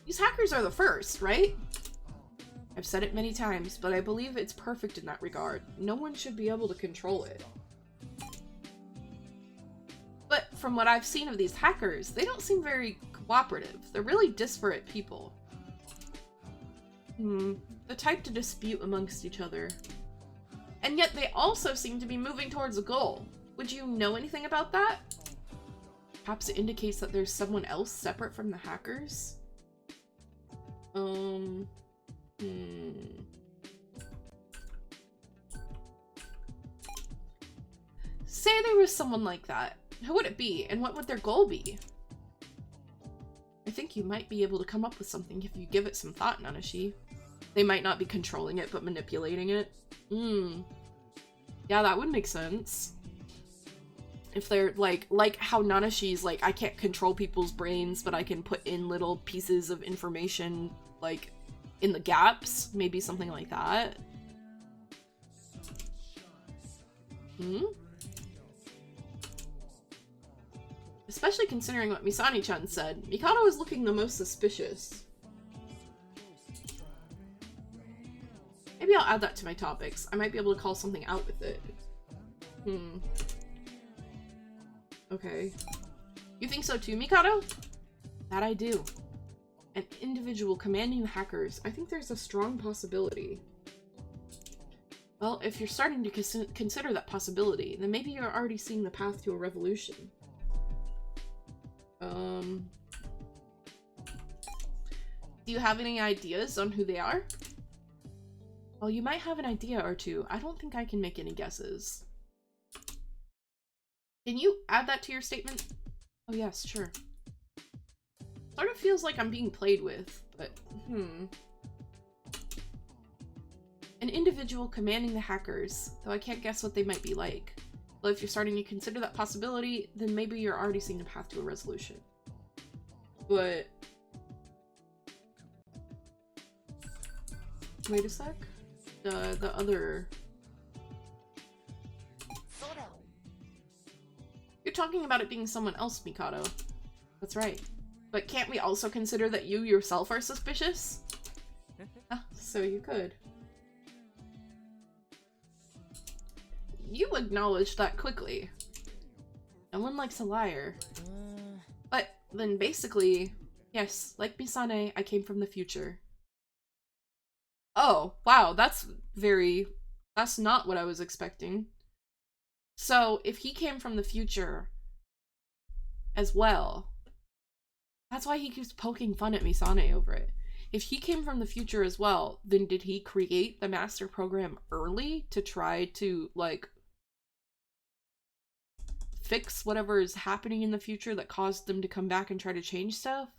These hackers are the first, right? I've said it many times, but I believe it's perfect in that regard. No one should be able to control it. But from what I've seen of these hackers, they don't seem very cooperative. They're really disparate people. The type to dispute amongst each other. And yet they also seem to be moving towards a goal. Would you know anything about that? Perhaps it indicates that there's someone else separate from the hackers? Say there was someone like that. Who would it be, and what would their goal be? I think you might be able to come up with something if you give it some thought, Nanashi. They might not be controlling it, but manipulating it. Yeah, that would make sense. If they're like how Nanashi's like, I can't control people's brains, but I can put in little pieces of information, like, in the gaps. Maybe something like that. Especially considering what Misani-chan said, Mikado is looking the most suspicious. Maybe I'll add that to my topics. I might be able to call something out with it. Okay. You think so too, Mikado? That I do. An individual commanding the hackers. I think there's a strong possibility. Well, if you're starting to consider that possibility, then maybe you're already seeing the path to a revolution. Do you have any ideas on who they are? Well, you might have an idea or two. I don't think I can make any guesses. Can you add that to your statement? Oh yes, sure. Sort of feels like I'm being played with, but An individual commanding the hackers, though I can't guess what they might be like. Well, if you're starting to consider that possibility, then maybe you're already seeing a path to a resolution. But... wait a sec. The other... You're talking about it being someone else, Mikado. That's right. But can't we also consider that you yourself are suspicious? Ah, so you could. You acknowledged that quickly. No one likes a liar. But then basically, yes, like Misane, I came from the future. Oh, wow, that's not what I was expecting. So, if he came from the future as well, that's why he keeps poking fun at Misane over it. If he came from the future as well, then did he create the master program early to try to, like, fix whatever is happening in the future that caused them to come back and try to change stuff?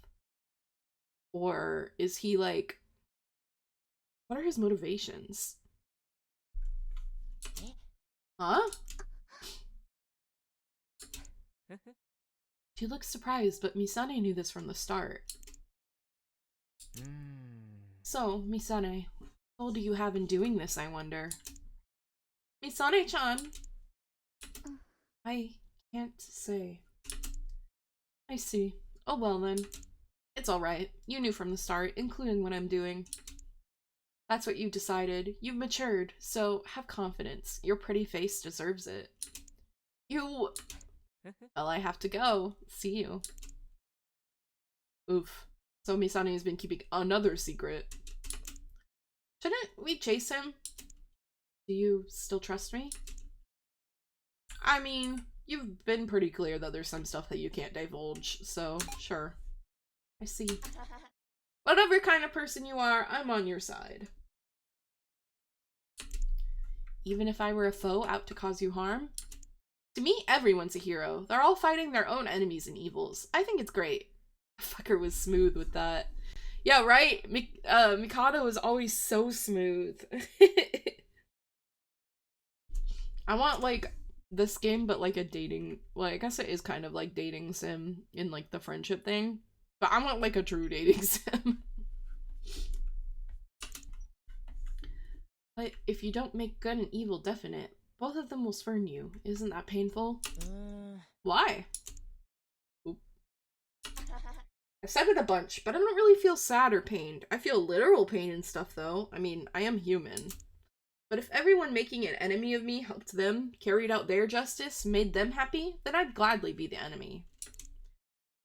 Or is he, like, what are his motivations? Huh? She looks surprised, but Misane knew this from the start. So, Misane, what goal do you have in doing this, I wonder? Misane-chan! I can't say. I see. Oh well then. It's alright. You knew from the start, including what I'm doing. That's what you decided. You've matured, so have confidence. Your pretty face deserves it. You... Well, I have to go. See you. Oof. So Misane has been keeping another secret. Shouldn't we chase him? Do you still trust me? I mean, you've been pretty clear that there's some stuff that you can't divulge, so sure. I see. Whatever kind of person you are, I'm on your side. Even if I were a foe out to cause you harm? To me, everyone's a hero. They're all fighting their own enemies and evils. I think it's great. Fucker was smooth with that. Yeah, right? Mikado is always so smooth. I want, like, this game, but, like, a dating... Well, I guess it is kind of like dating sim in, like, the friendship thing. But I want, like, a true dating sim. But if you don't make good and evil definite, both of them will spurn you. Isn't that painful? Why? Oop. I've said it a bunch, but I don't really feel sad or pained. I feel literal pain and stuff, though. I mean, I am human. But if everyone making an enemy of me helped them, carried out their justice, made them happy, then I'd gladly be the enemy.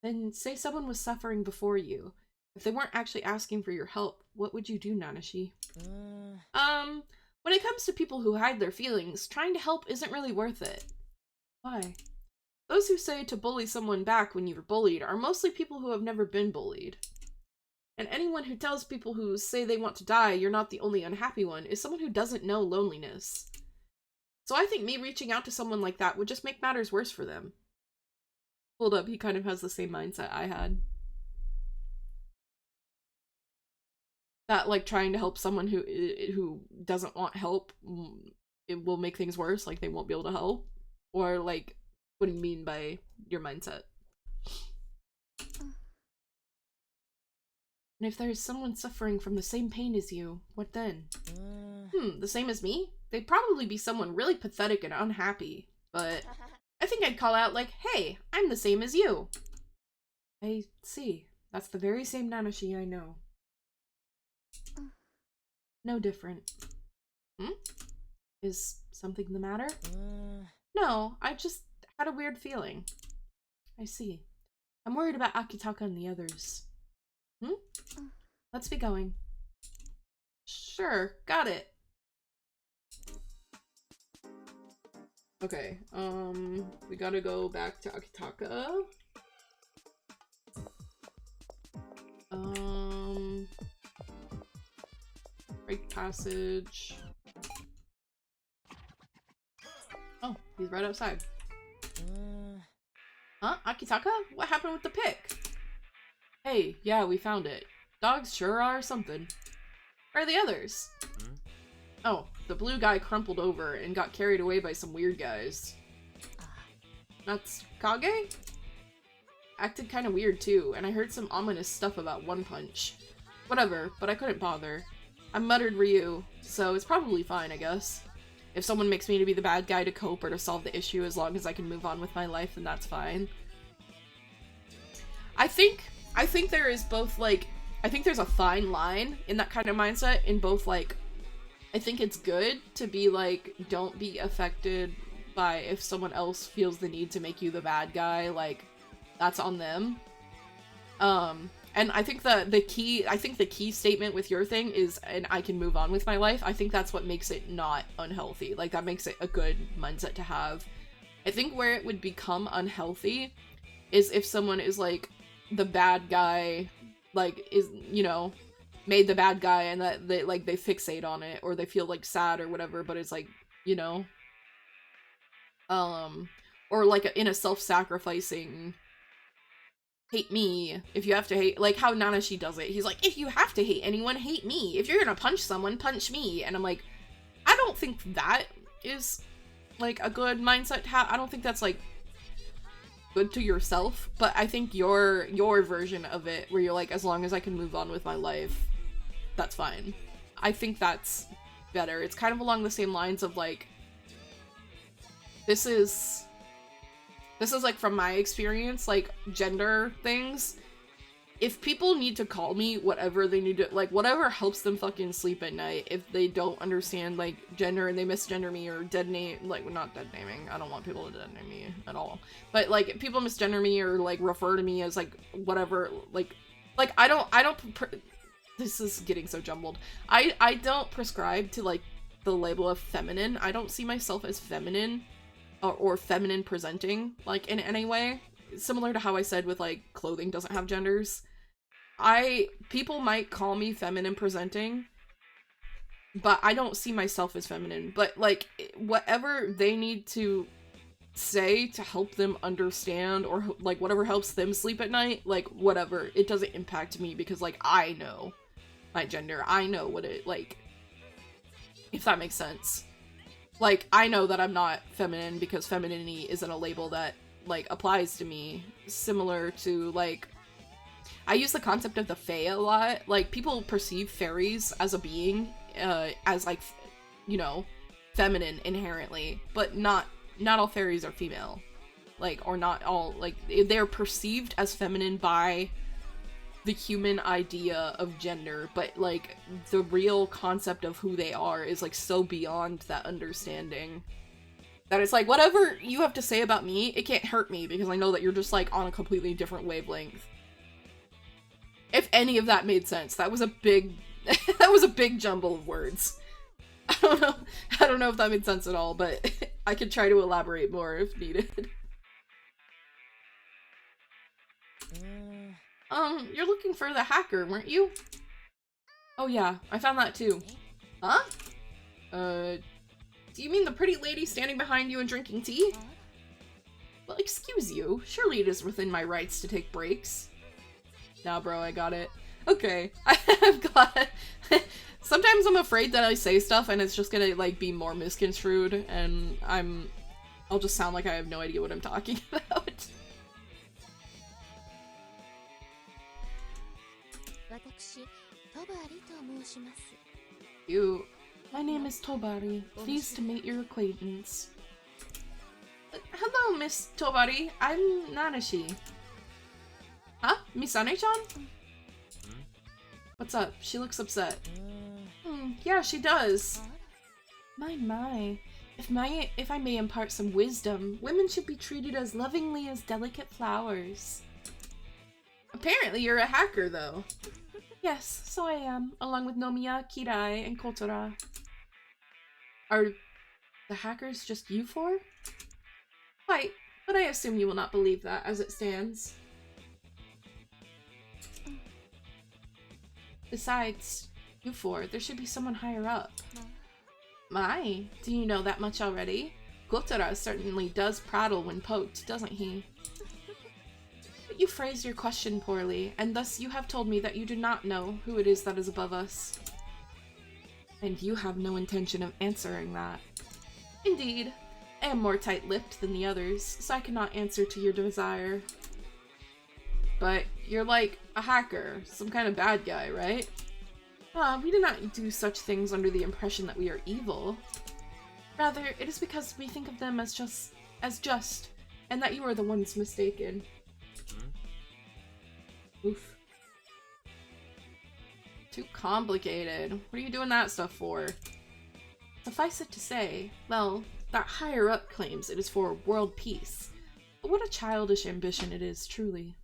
Then say someone was suffering before you. If they weren't actually asking for your help, what would you do, Nanashi? When it comes to people who hide their feelings, trying to help isn't really worth it. Why? Those who say to bully someone back when you were bullied are mostly people who have never been bullied. And anyone who tells people who say they want to die you're not the only unhappy one is someone who doesn't know loneliness. So I think me reaching out to someone like that would just make matters worse for them. Hold up, he kind of has the same mindset I had. That, like, trying to help someone who doesn't want help, it will make things worse, like they won't be able to help. Or, like, what do you mean by your mindset? And if there's someone suffering from the same pain as you, what then? The same as me? They'd probably be someone really pathetic and unhappy, but I think I'd call out like, hey, I'm the same as you. I see. That's the very same Nanashi I know. No different. Is something the matter? No, I just had a weird feeling. I see. I'm worried about Akitaka and the others. Let's be going. Sure, got it. Okay, we gotta go back to Akitaka. Break passage. Oh, he's right outside. Huh? Akitaka? What happened with the pick? Hey, yeah, we found it. Dogs sure are something. Where are the others? Oh, the blue guy crumpled over and got carried away by some weird guys. That's Kage? Acted kinda weird too, and I heard some ominous stuff about One Punch. Whatever, but I couldn't bother. I muttered Ryu, so it's probably fine, I guess. If someone makes me to be the bad guy to cope or to solve the issue as long as I can move on with my life, then that's fine. I think there is both, like, I think there's a fine line in that kind of mindset in both, like, I think it's good to be like, don't be affected by if someone else feels the need to make you the bad guy, like, that's on them. And I think the key statement with your thing is, and I can move on with my life, I think that's what makes it not unhealthy. Like, that makes it a good mindset to have. I think where it would become unhealthy is if someone is, like, the bad guy, like, is, you know, made the bad guy and that they, like, they fixate on it, or they feel, like, sad or whatever, but it's, like, you know, or, like, in a self-sacrificing hate me if you have to hate, like how Nanashi does it. He's like, if you have to hate anyone, hate me. If you're gonna punch someone, punch me. And I'm like, I don't think that is, like, a good mindset to have. I don't think that's, like, good to yourself, but I think your version of it, where you're like, as long as I can move on with my life, that's fine. I think that's better. It's kind of along the same lines of, like, this is like, from my experience, like, gender things. If people need to call me whatever they need to, like, whatever helps them fucking sleep at night, if they don't understand, like, gender and they misgender me or dead name, like, not dead naming, I don't want people to dead name me at all, but, like, if people misgender me or, like, refer to me as, like, whatever, like, I don't, this is getting so jumbled. I don't prescribe to, like, the label of feminine. I don't see myself as feminine or feminine presenting, like, in any way. Similar to how I said with, like, clothing doesn't have genders. People might call me feminine presenting, but I don't see myself as feminine. But, like, whatever they need to say to help them understand, or, like, whatever helps them sleep at night, like, whatever, it doesn't impact me, because, like, I know my gender. I know what it, like, if that makes sense. Like, I know that I'm not feminine because femininity isn't a label that, like, applies to me. Similar to, like, I use the concept of the fae a lot. Like, people perceive fairies as a being, as, like, you know, feminine inherently, but not all fairies are female. Like, or not all, like, they're perceived as feminine by the human idea of gender, but, like, the real concept of who they are is, like, so beyond that understanding that it's like, whatever you have to say about me, it can't hurt me because I know that you're just, like, on a completely different wavelength. If any of that made sense. That was a big, that was a big jumble of words. I don't know if that made sense at all, but I could try to elaborate more if needed. You're looking for the hacker, weren't you? Oh yeah, I found that too. Huh? Do you mean the pretty lady standing behind you and drinking tea? Well, excuse you. Surely it is within my rights to take breaks. Nah, bro, I got it. Okay, I'm glad. Sometimes I'm afraid that I say stuff and it's just gonna, like, be more misconstrued, and I'll just sound like I have no idea what I'm talking about. My name is Tobari. Pleased to meet your acquaintance. Hello, Miss Tobari. I'm Nanashi. Huh? Misane-chan? What's up? She looks upset. Yeah, she does. My. If I may impart some wisdom, women should be treated as lovingly as delicate flowers. Apparently you're a hacker, though. Yes, so I am, along with Nomiya, Kirai, and Kotora. Are the hackers just you four? Quite, but I assume you will not believe that as it stands. Besides, you four, there should be someone higher up. My, do you know that much already? Kotora certainly does prattle when poked, doesn't he? You phrased your question poorly, and thus you have told me that you do not know who it is that is above us. And you have no intention of answering that. Indeed, I am more tight-lipped than the others, so I cannot answer to your desire. But you're like a hacker, some kind of bad guy, right? We do not do such things under the impression that we are evil. Rather, it is because we think of them as just, and that you are the ones mistaken. Oof. Too complicated. What are you doing that stuff for? Suffice it to say, well, that higher up claims it is for world peace. But what a childish ambition it is, truly.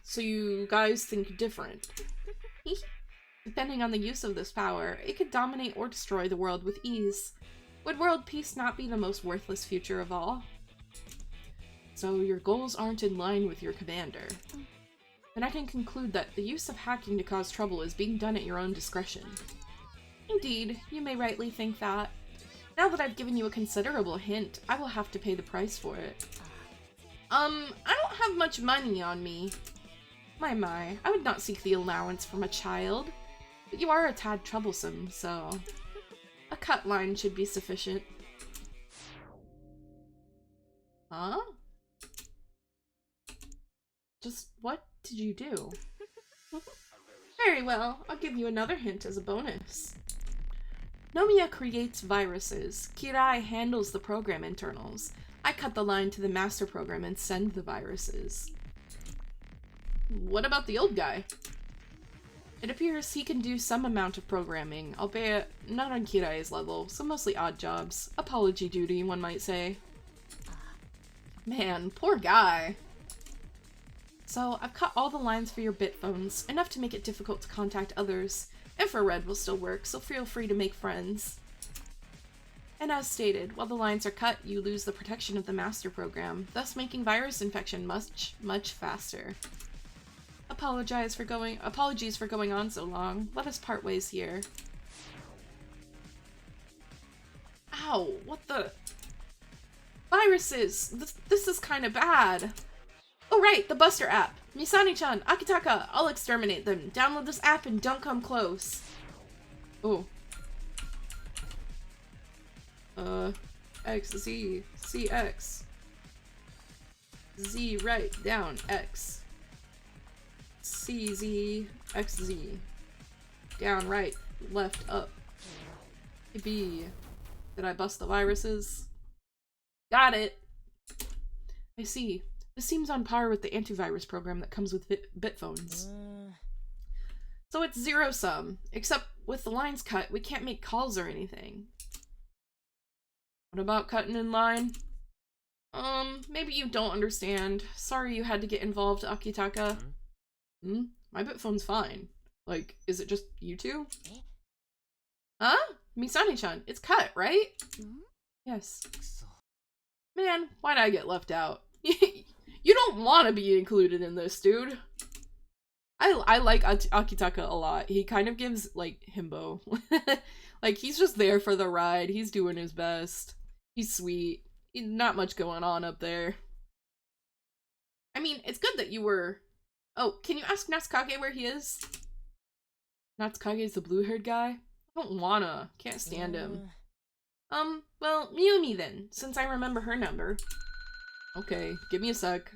So you guys think different. Depending on the use of this power, it could dominate or destroy the world with ease. Would world peace not be the most worthless future of all? So your goals aren't in line with your commander. Then I can conclude that the use of hacking to cause trouble is being done at your own discretion. Indeed, you may rightly think that. Now that I've given you a considerable hint, I will have to pay the price for it. I don't have much money on me. My, I would not seek the allowance from a child. But you are a tad troublesome, so a cut line should be sufficient. Huh? Just what did you do? Very well, I'll give you another hint as a bonus. Nomiya creates viruses. Kirai handles the program internals. I cut the line to the master program and send the viruses. What about the old guy? It appears he can do some amount of programming, albeit not on Kirai's level, so mostly odd jobs. Apology duty, one might say. Man, poor guy. So, I've cut all the lines for your bit phones, enough to make it difficult to contact others. Infrared will still work, so feel free to make friends. And as stated, while the lines are cut, you lose the protection of the master program, thus making virus infection much, much faster. Apologies for going on so long. Let us part ways here. Ow, what the? Viruses! This is kinda bad. Oh right, the Buster app. Misane-chan, Akitaka, I'll exterminate them. Download this app and don't come close. Oh. X, Z, C, X. Z, right, down, X. C, Z, X, Z. Down, right, left, up. B. Did I bust the viruses? Got it. I see. This seems on par with the antivirus program that comes with Bitphones. So it's zero sum, except with the lines cut, we can't make calls or anything. What about cutting in line? Maybe you don't understand. Sorry you had to get involved, Akitaka. My Bitphone's fine. Like, is it just you two? Huh? Misane-chan, it's cut, right? Yes. Man, why'd I get left out? You don't want to be included in this, dude. I like Akitaka a lot. He kind of gives, like, himbo. Like, he's just there for the ride. He's doing his best. He's sweet. Not much going on up there. I mean, it's good that you were... Oh, can you ask Natsukage where he is? Natsukage's the blue-haired guy? I don't wanna. Can't stand him. Well, Miumi then, since I remember her number. Okay, give me a sec.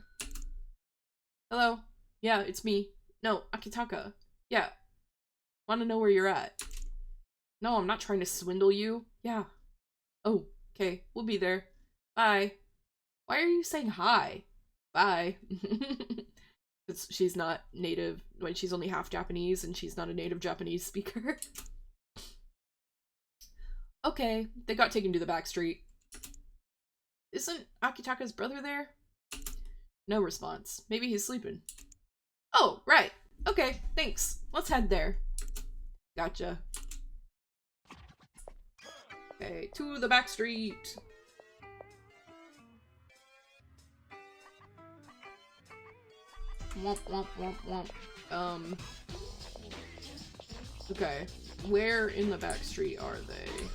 Hello? Yeah, it's me. No, Akitaka. Yeah. Wanna know where you're at? No, I'm not trying to swindle you. Yeah. Oh, okay, we'll be there. Bye. Why are you saying hi? Bye. She's not native, when she's only half Japanese and she's not a native Japanese speaker. Okay, they got taken to the back street. Isn't Akitaka's brother there? No response. Maybe he's sleeping. Oh, right. Okay, thanks. Let's head there. Gotcha. Okay, to the back street. Womp, womp, womp, womp. Okay. Where in the back street are they?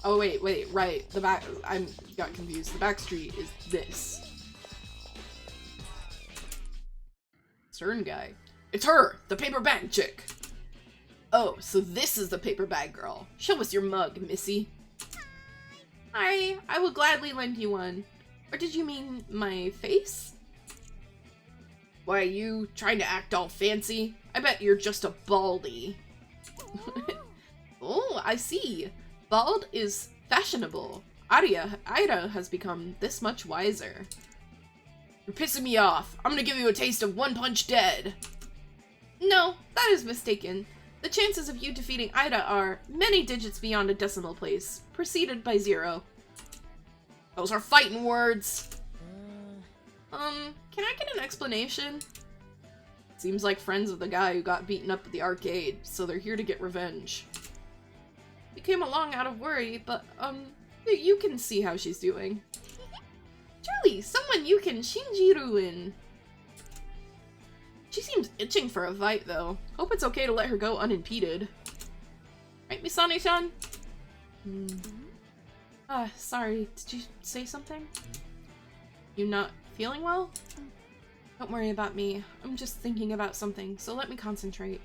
Oh, wait, right. The back- I got confused. The back street is this. Stern guy. It's her! The paper bag chick! Oh, so this is the paper bag girl. Show us your mug, missy. I will gladly lend you one. Or did you mean my face? Why, you trying to act all fancy? I bet you're just a baldy. Oh, I see. Bald is fashionable. Ida has become this much wiser. You're pissing me off. I'm gonna give you a taste of One Punch Dead. No, that is mistaken. The chances of you defeating Ida are many digits beyond a decimal place, preceded by 0. Those are fighting words. Can I get an explanation? Seems like friends of the guy who got beaten up at the arcade, so they're here to get revenge. We came along out of worry, but, you can see how she's doing. Truly, someone you can Shinjiru in. She seems itching for a fight, though. Hope it's okay to let her go unimpeded. Right, Misane-chan? Sorry, did you say something? You not feeling well? Don't worry about me. I'm just thinking about something, so let me concentrate.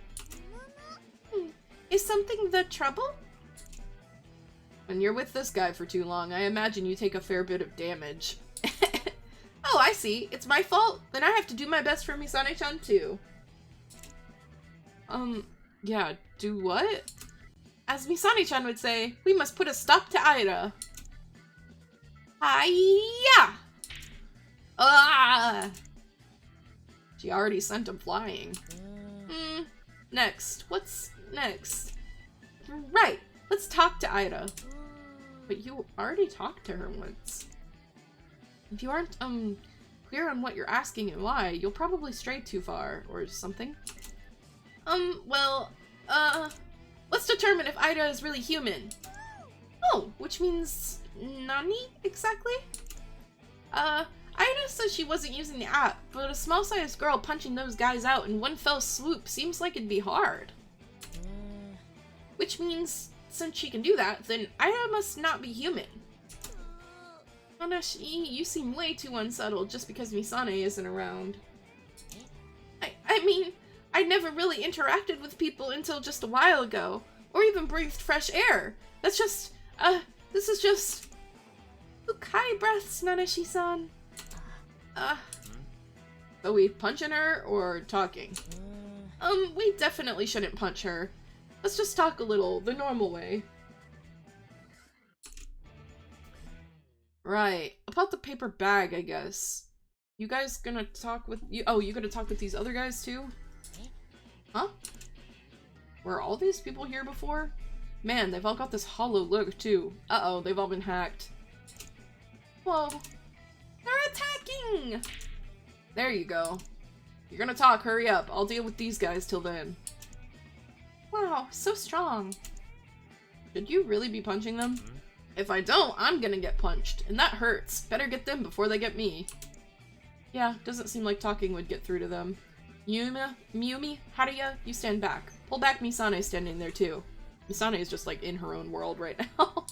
Is something the trouble? When you're with this guy for too long, I imagine you take a fair bit of damage. Oh, I see. It's my fault? Then I have to do my best for Misane-chan too. Yeah, do what? As Misane-chan would say, we must put a stop to Ida. Hiya! Ah! She already sent him flying. Next. What's next? Right. Let's talk to Ida. But you already talked to her once. If you aren't, clear on what you're asking and why, you'll probably stray too far, or something. Well, let's determine if Ida is really human. Oh, which means nani, exactly? Ida says she wasn't using the app, but a small-sized girl punching those guys out in one fell swoop seems like it'd be hard. Which means, since she can do that, then Ida must not be human. Hanashi, you seem way too unsettled just because Misane isn't around. I mean, I never really interacted with people until just a while ago, or even breathed fresh air. That's just, this is just... Ukai breaths, Nanashi-san. So we punching her or talking? We definitely shouldn't punch her. Let's just talk a little, the normal way. Right. About the paper bag, I guess. You guys gonna talk with you? Oh, you gonna talk with these other guys too? Huh? Were all these people here before? Man, they've all got this hollow look too. Uh-oh, they've all been hacked. Whoa. They're attacking! There you go. You're gonna talk, hurry up. I'll deal with these guys till then. Wow, so strong. Should you really be punching them? If I don't, I'm gonna get punched, and that hurts. Better get them before they get me. Yeah, doesn't seem like talking would get through to them. Miumi, Haruya, you stand back. Pull back, Misane's standing there too. Misane is just like in her own world right now.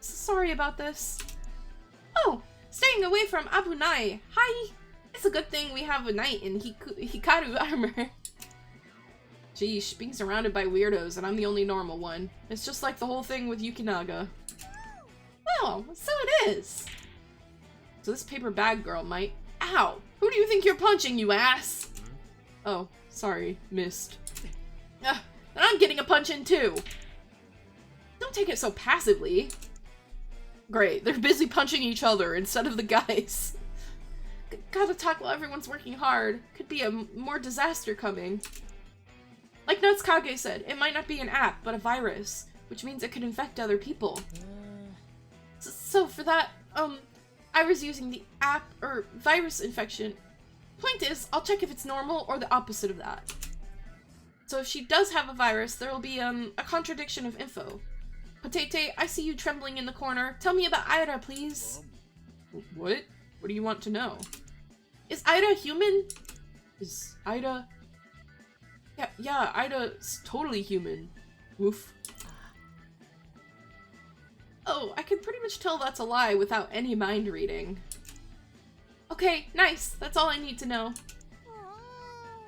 Sorry about this. Oh, staying away from Abunai. Hi! It's a good thing we have a knight in Hikaru armor. Sheesh, being surrounded by weirdos and I'm the only normal one. It's just like the whole thing with Yukinaga. Well, so it is. So this paper bag girl might... Ow! Who do you think you're punching, you ass? Oh, sorry, missed. Then I'm getting a punch in too. Don't take it so passively. Great, they're busy punching each other instead of the guys. Gotta talk while everyone's working hard. Could be a more disaster coming. Like Nutskage said, it might not be an app, but a virus, which means it could infect other people. So for that, I was using the app or virus infection. Point is, I'll check if it's normal or the opposite of that. So if she does have a virus, there will be a contradiction of info. Potete, I see you trembling in the corner. Tell me about Ida, please. What? What do you want to know? Is Ida human? Is Ida... Yeah, Ida's totally human. Woof. Oh, I can pretty much tell that's a lie without any mind reading. Okay, nice. That's all I need to know.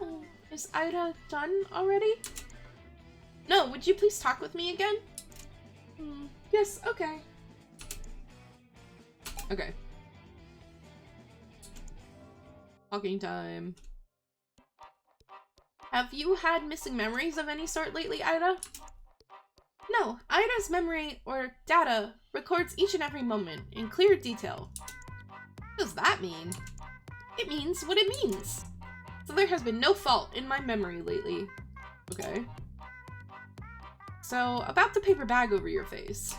Oh, is Ida done already? No, would you please talk with me again? Yes, okay. Okay. Talking time. Have you had missing memories of any sort lately, Ida? No, Ida's memory, or data, records each and every moment, in clear detail. What does that mean? It means what it means. So there has been no fault in my memory lately. Okay. So, about the paper bag over your face.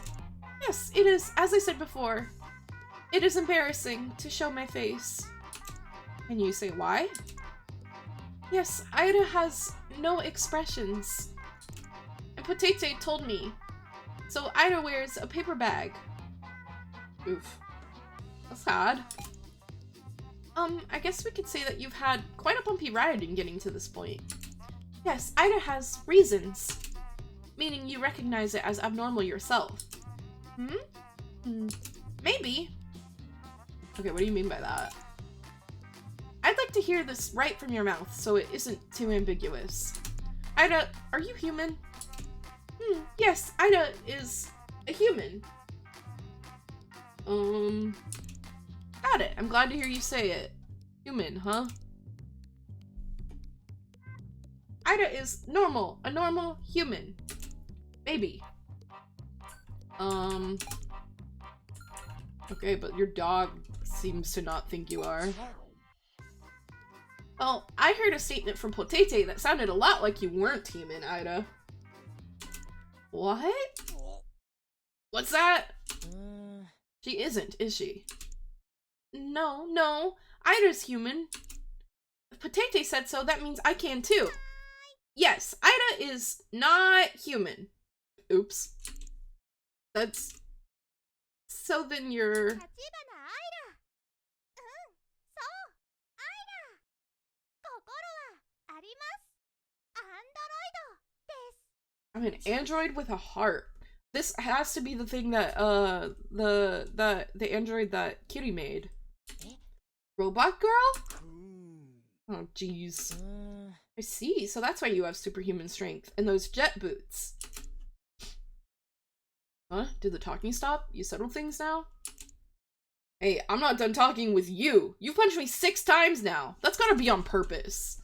Yes, it is, as I said before, it is embarrassing to show my face. Can you say why? Yes, Ida has no expressions. And Potete told me. So Ida wears a paper bag. Oof. That's sad. I guess we could say that you've had quite a bumpy ride in getting to this point. Yes, Ida has reasons. Meaning you recognize it as abnormal yourself. Maybe. Okay, what do you mean by that? I'd like to hear this right from your mouth so it isn't too ambiguous. Ida, are you human? Yes, Ida is a human. Got it. I'm glad to hear you say it. Human, huh? Ida is normal. A normal human. Maybe. Okay, but your dog seems to not think you are. Well, I heard a statement from Potete that sounded a lot like you weren't human, Ida. What? What's that? She isn't, is she? No. Ida's human. If Potete said so, that means I can too. Yes, Ida is not human. Oops. That's... So then you're... I'm an android with a heart. This has to be the thing that the android that Kitty made. Robot girl? Oh jeez. I see. So that's why you have superhuman strength and those jet boots. Huh? Did the talking stop? You settled things now? Hey, I'm not done talking with you. You've punched me 6 times now. That's gotta be on purpose.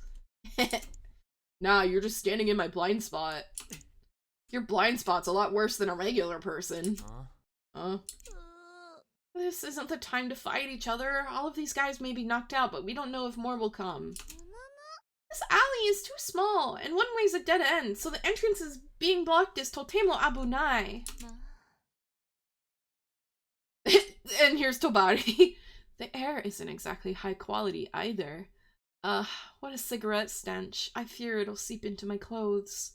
Nah, you're just standing in my blind spot. Your blind spot's a lot worse than a regular person. This isn't the time to fight each other. All of these guys may be knocked out, but we don't know if more will come. This alley is too small, and one way's a dead end, so the entrance is being blocked is totemo abunai. And here's Tobari. The air isn't exactly high quality either. What a cigarette stench. I fear it'll seep into my clothes.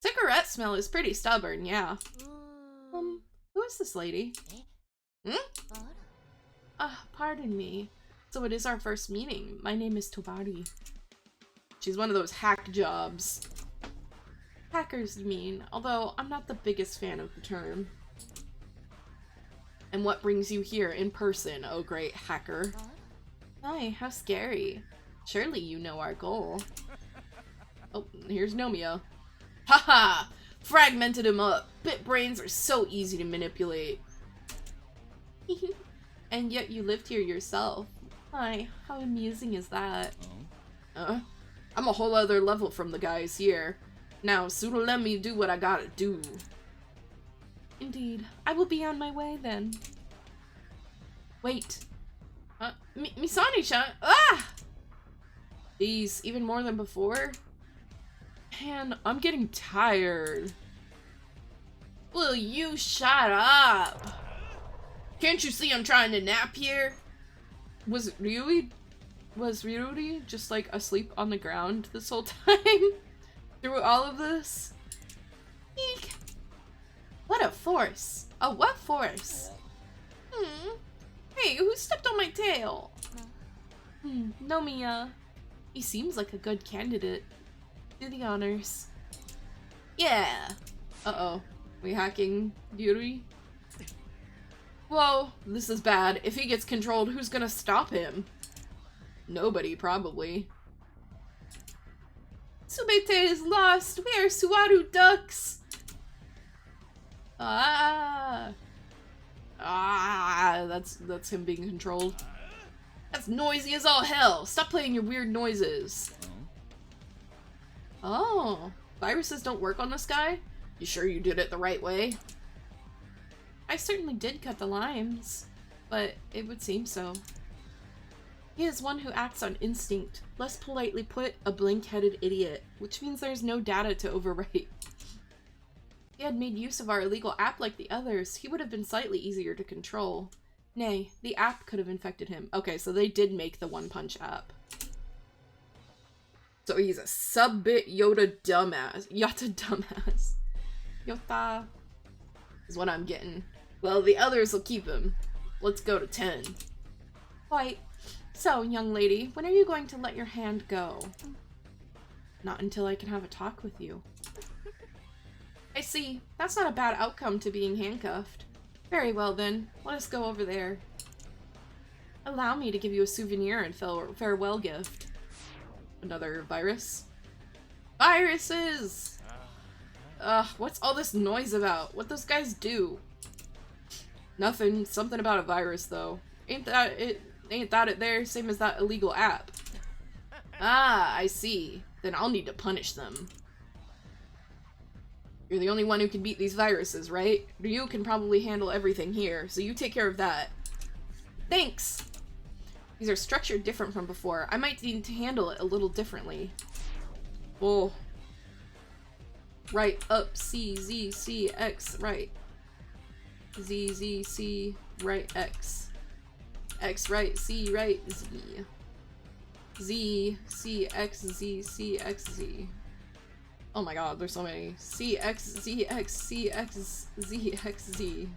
Cigarette smell is pretty stubborn, yeah. Who is this lady? Pardon me. So it is our first meeting. My name is Tobari. She's one of those hack jobs. Hackers, you mean, although I'm not the biggest fan of the term. And what brings you here in person, oh great hacker? Hi, how scary. Surely you know our goal. Oh, here's Nomia. Haha! Fragmented him up. Bit brains are so easy to manipulate. And yet you lived here yourself. Hi, how amusing is that? I'm a whole other level from the guys here. Now, Sudo, let me do what I gotta do. Indeed. I will be on my way then. Wait. Misani-chan! Ah! Jeez, even more than before? Man, I'm getting tired. Will you shut up? Can't you see I'm trying to nap here? Was Ryuri just like asleep on the ground this whole time? Through all of this? Eek. What a force. What force? Hey, who stepped on my tail? Nomiya. He seems like a good candidate. Do the honors. Yeah. Uh-oh. We hacking Yuri? Whoa, this is bad. If he gets controlled, who's gonna stop him? Nobody, probably. Subete is lost. We are Suwaru ducks. That's him being controlled. That's noisy as all hell. Stop playing your weird noises. Oh, viruses don't work on this guy? You sure you did it the right way? I certainly did cut the limes, but it would seem so. He is one who acts on instinct, less politely put, a blink-headed idiot, which means there's no data to overwrite. If he had made use of our illegal app like the others, he would have been slightly easier to control. Nay, the app could have infected him. Okay, so they did make the One Punch app. So he's a sub-bit Yoda dumbass. Yota dumbass. Yota is what I'm getting. Well, the others will keep him. Let's go to 10. Quite. So, young lady, when are you going to let your hand go? Not until I can have a talk with you. I see. That's not a bad outcome to being handcuffed. Very well then. Let us go over there. Allow me to give you a souvenir and farewell gift. Another virus? Viruses! Ugh, what's all this noise about? What those guys do? Nothing. Something about a virus, though. Ain't that it there? Same as that illegal app. Ah, I see. Then I'll need to punish them. You're the only one who can beat these viruses, right? Ryu can probably handle everything here, so you take care of that. Thanks! These are structured different from before. I might need to handle it a little differently. Oh. Right, up, C, Z, C, X, right. Z, Z, C, right, X. X, right, C, right, Z. Z, C, X, Z, C, X, Z. Oh my god, there's so many. C, X, Z, X, C, X, Z, X, Z.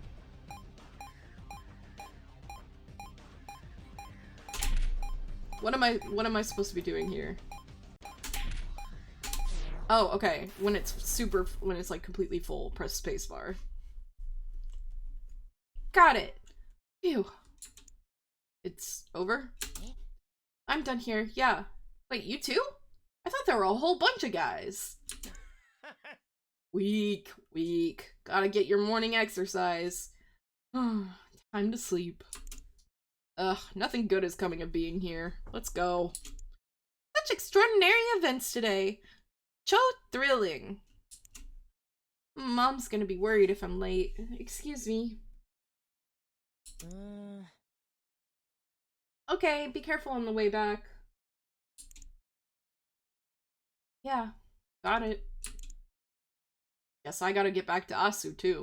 What am I supposed to be doing here? Oh, okay. When it's like completely full, press spacebar. Got it. Phew. It's over? I'm done here, yeah. Wait, you too? I thought there were a whole bunch of guys. Weak. Gotta get your morning exercise. Time to sleep. Ugh, nothing good is coming of being here. Let's go. Such extraordinary events today. So thrilling. Mom's gonna be worried if I'm late. Excuse me. Okay, be careful on the way back. Yeah, got it. Guess I gotta get back to Asu too.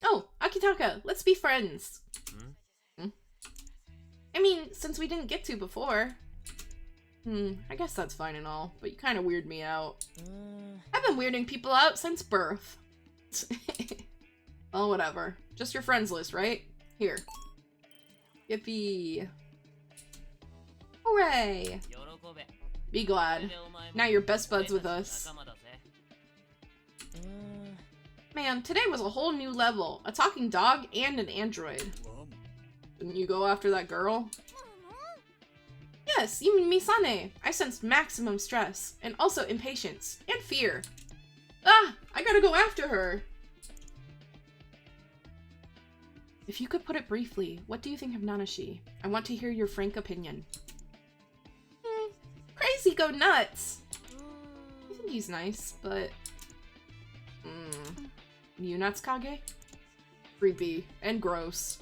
Oh, Akitaka, let's be friends. I mean, since we didn't get to before. I guess that's fine and all, but you kind of weird me out. I've been weirding people out since birth. Well, whatever. Just your friends list, right? Here. Yippee. Hooray! Be glad. Now you're best buds with us. Man, today was a whole new level. A talking dog and an android. Didn't you go after that girl? Yes, you Misane. I sensed maximum stress, and also impatience, and fear. Ah! I gotta go after her! If you could put it briefly, what do you think of Nanashi? I want to hear your frank opinion. Crazy go nuts! I think he's nice, but... You Natsuki? Creepy. And gross.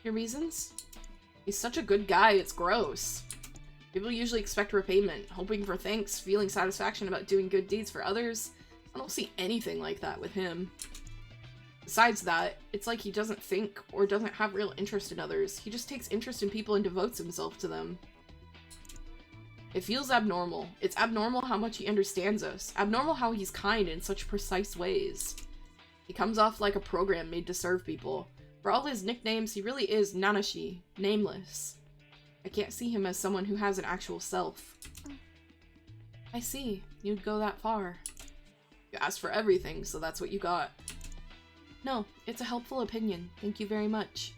Your reasons? He's such a good guy, it's gross. People usually expect repayment, hoping for thanks, feeling satisfaction about doing good deeds for others. I don't see anything like that with him. Besides that, it's like he doesn't think or doesn't have real interest in others. He just takes interest in people and devotes himself to them. It feels abnormal. It's abnormal how much he understands us. Abnormal how he's kind in such precise ways. He comes off like a program made to serve people. For all his nicknames, he really is Nanashi, nameless. I can't see him as someone who has an actual self. I see. You'd go that far. You asked for everything, so that's what you got. No, it's a helpful opinion. Thank you very much.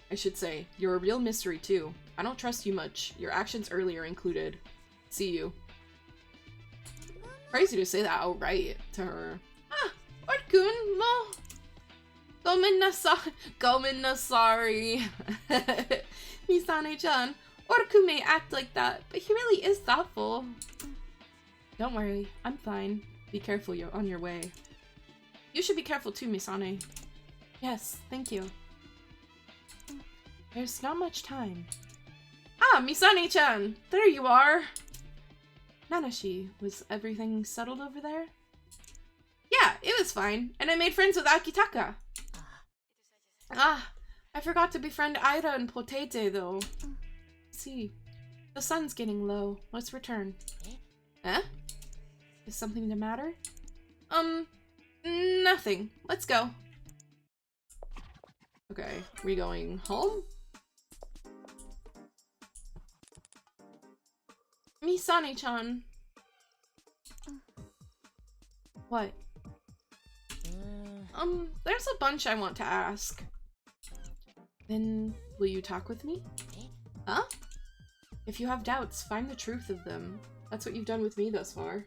I should say, you're a real mystery too. I don't trust you much. Your actions earlier included. See you. Crazy to say that outright to her. Ah, Orkun, mo. Gominasari. Misane-chan, Orkun may act like that, but he really is thoughtful. Don't worry, I'm fine. Be careful, you're on your way. You should be careful too, Misane. Yes, thank you. There's not much time. Ah, Misane-chan! There you are! Nanashi, was everything settled over there? Yeah, it was fine, and I made friends with Akitaka. Ah, I forgot to befriend Ira and Potete, though. See, the sun's getting low. Let's return. Eh? Is something the matter? Nothing. Let's go. Okay, we going home? Misane-chan. What? There's a bunch I want to ask. Then, will you talk with me? Huh? If you have doubts, find the truth of them. That's what you've done with me thus far.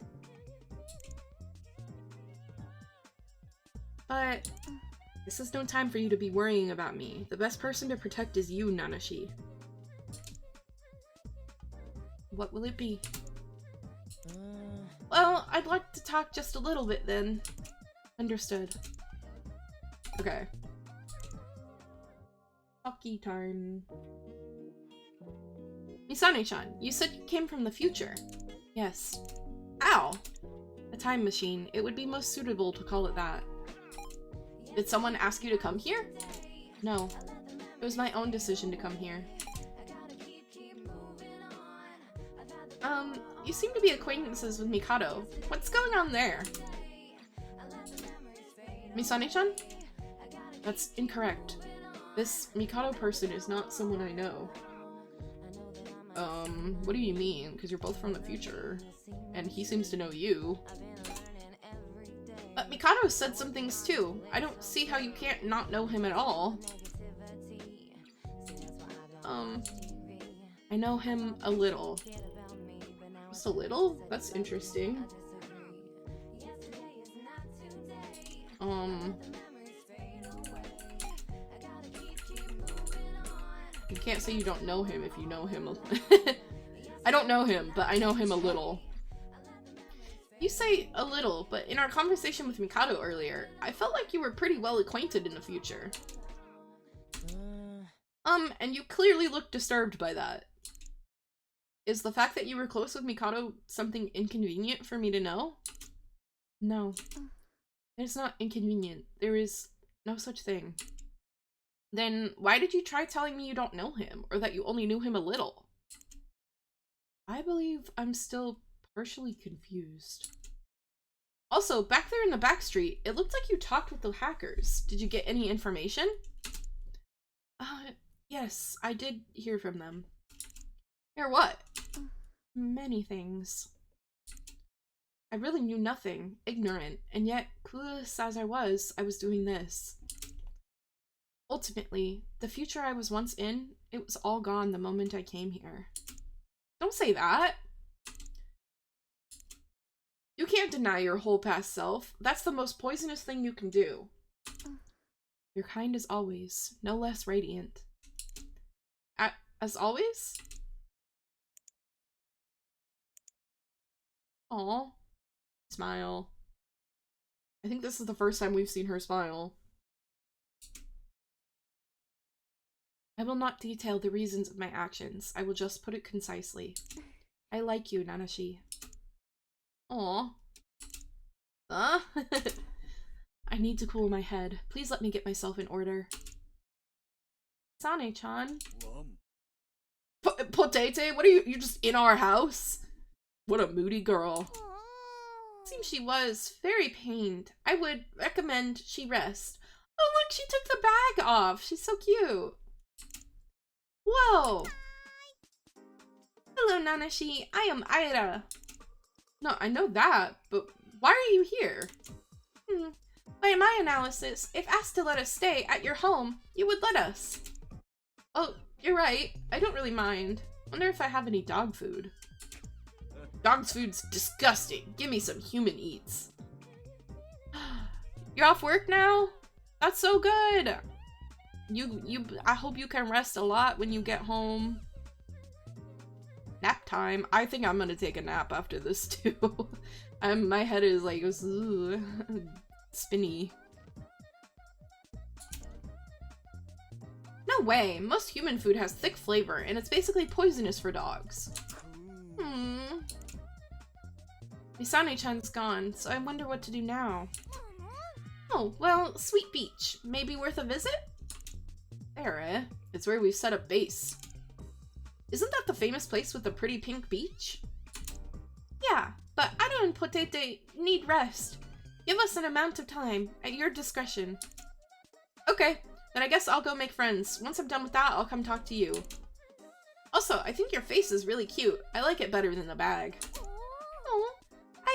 But this is no time for you to be worrying about me. The best person to protect is you, Nanashi. What will it be? Well, I'd like to talk just a little bit then. Understood. Okay. Talkie time. Misane-chan, you said you came from the future. Yes. Ow! A time machine. It would be most suitable to call it that. Did someone ask you to come here? No. It was my own decision to come here. You seem to be acquaintances with MIKADO. What's going on there? Misane-chan? That's incorrect. This MIKADO person is not someone I know. What do you mean? Because you're both from the future. And he seems to know you. But MIKADO said some things too. I don't see how you can't not know him at all. I know him a little. Just a little? That's interesting. You can't say you don't know him if you know him. I don't know him, but I know him a little. You say a little, but in our conversation with Mikado earlier, I felt like you were pretty well acquainted in the future. And you clearly looked disturbed by that. Is the fact that you were close with Mikado something inconvenient for me to know? No. It's not inconvenient. There is no such thing. Then why did you try telling me you don't know him, or that you only knew him a little? I believe I'm still partially confused. Also, back there in the back street, it looked like you talked with the hackers. Did you get any information? Yes, I did hear from them. Hear what? Many things. I really knew nothing, ignorant, and yet, clueless as I was doing this. Ultimately, the future I was once in, it was all gone the moment I came here. Don't say that! You can't deny your whole past self. That's the most poisonous thing you can do. You're kind as always, no less radiant. As always? Aw. Smile. I think this is the first time we've seen her smile. I will not detail the reasons of my actions. I will just put it concisely. I like you, Nanashi. Aw. I need to cool my head. Please let me get myself in order. Sane-chan. Potete? What are you? You're just in our house? What a moody girl. Seems she was very pained. I would recommend she rest. Oh look, she took the bag off. She's so cute. Whoa. Hello, Nanashi. I am Aira. No, I know that, but why are you here? By my analysis, if asked to let us stay at your home, you would let us. Oh, you're right. I don't really mind. Wonder if I have any dog food. Dog's food's disgusting. Give me some human eats. You're off work now? That's so good. I hope you can rest a lot when you get home. Nap time. I think I'm gonna take a nap after this too. My head is like spinny. No way. Most human food has thick flavor and it's basically poisonous for dogs. Misane-chan's gone, so I wonder what to do now. Oh, well, Sweet Beach. Maybe worth a visit? There, eh? It's where we've set up base. Isn't that the famous place with the pretty pink beach? Yeah, but Ado and Potete need rest. Give us an amount of time, at your discretion. Okay, then I guess I'll go make friends. Once I'm done with that, I'll come talk to you. Also, I think your face is really cute. I like it better than the bag. Oh,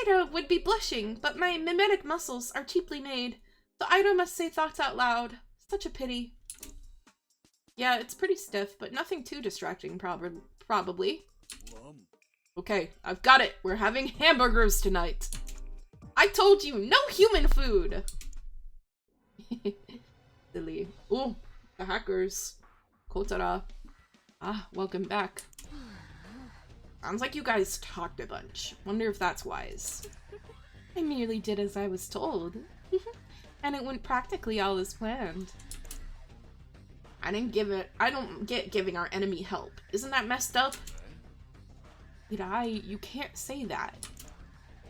Ida would be blushing, but my mimetic muscles are cheaply made, so Ida must say thoughts out loud. Such a pity. Yeah, it's pretty stiff, but nothing too distracting, probably. Okay, I've got it. We're having hamburgers tonight. I told you, no human food! Silly. Ooh, the hackers. Kotara. Ah, welcome back. Sounds like you guys talked a bunch. Wonder if that's wise. I merely did as I was told. And it went practically all as planned. I don't get giving our enemy help. Isn't that messed up? You can't say that.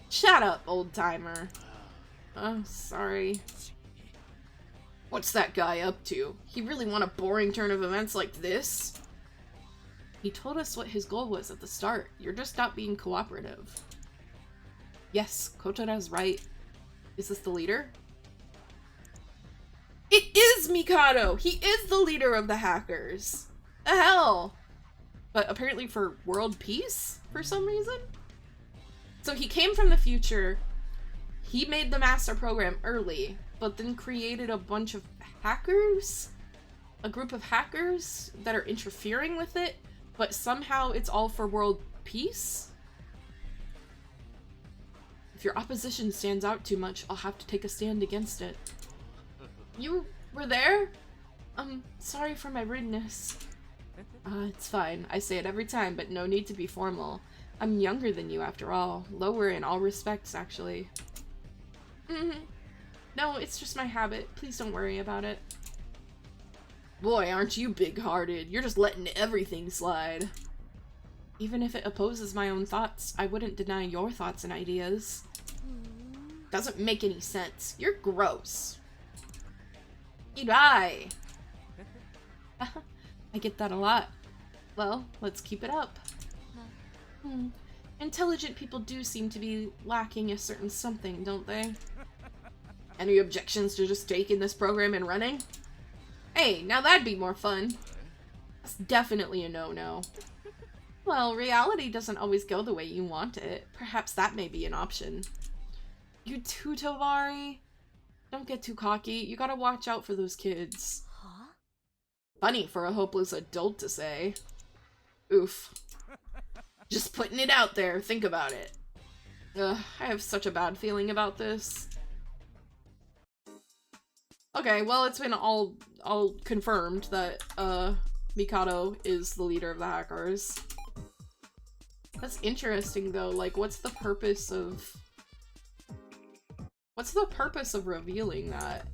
Shut up, old-timer. Oh, sorry. What's that guy up to? He really want a boring turn of events like this? He told us what his goal was at the start. You're just not being cooperative. Yes, Kotara's right. Is this the leader? It is Mikado! He is the leader of the hackers! The hell? But apparently for world peace, for some reason? So he came from the future, he made the master program early, but then created a bunch of hackers? A group of hackers that are interfering with it, but somehow it's all for world peace? If your opposition stands out too much, I'll have to take a stand against it. You were there? Sorry for my rudeness. It's fine. I say it every time, but no need to be formal. I'm younger than you after all. Lower in all respects, actually. No, it's just my habit. Please don't worry about it. Boy, aren't you big-hearted. You're just letting everything slide. Even if it opposes my own thoughts, I wouldn't deny your thoughts and ideas. Doesn't make any sense. You're gross. You die. I get that a lot. Well, let's keep it up. Intelligent people do seem to be lacking a certain something, don't they? Any objections to just taking this program and running? Hey, now that'd be more fun. That's definitely a no-no. Well, reality doesn't always go the way you want it. Perhaps that may be an option. You too, Tovari? Don't get too cocky. You gotta watch out for those kids. Huh? Funny for a hopeless adult to say. Oof. Just putting it out there. Think about it. Ugh, I have such a bad feeling about this. Okay, well, it's been all confirmed that, MIKADO is the leader of the hackers. That's interesting, though. Like, what's the purpose of revealing that?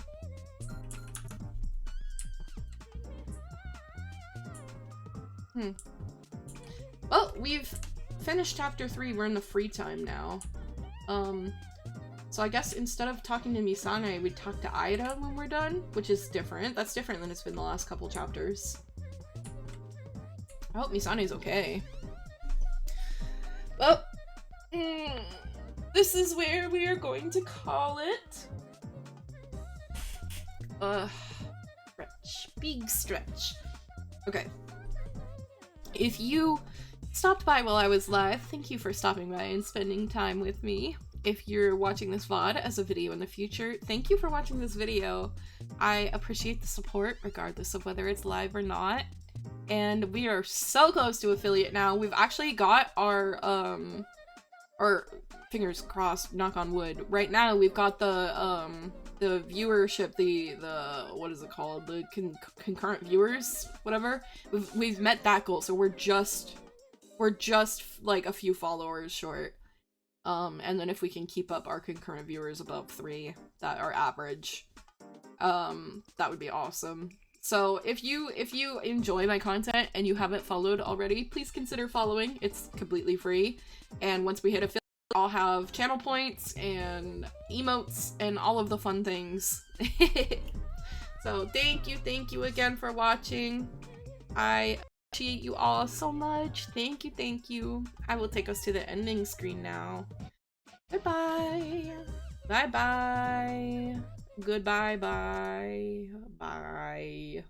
Well, we've finished chapter 3. We're in the free time now. So I guess instead of talking to Misane, we'd talk to Arata when we're done, which is different. That's different than it's been the last couple chapters. I hope Misane's okay. Well, this is where we are going to call it. Stretch. Big stretch. Okay. If you stopped by while I was live, thank you for stopping by and spending time with me. If you're watching this VOD as a video in the future, thank you for watching this video. I appreciate the support, regardless of whether it's live or not. And we are so close to affiliate now. We've actually got our fingers crossed, knock on wood. Right now, we've got the viewership, the what is it called? The concurrent viewers, whatever. We've met that goal, so we're just like a few followers short. And then if we can keep up our concurrent viewers above 3, that are average, that would be awesome. So if you enjoy my content and you haven't followed already, please consider following. It's completely free. And once we hit affiliate, I'll have channel points and emotes and all of the fun things. So thank you again for watching. I appreciate you all so much. Thank you. I will take us to the ending screen now. Goodbye. Bye. Goodbye. Bye.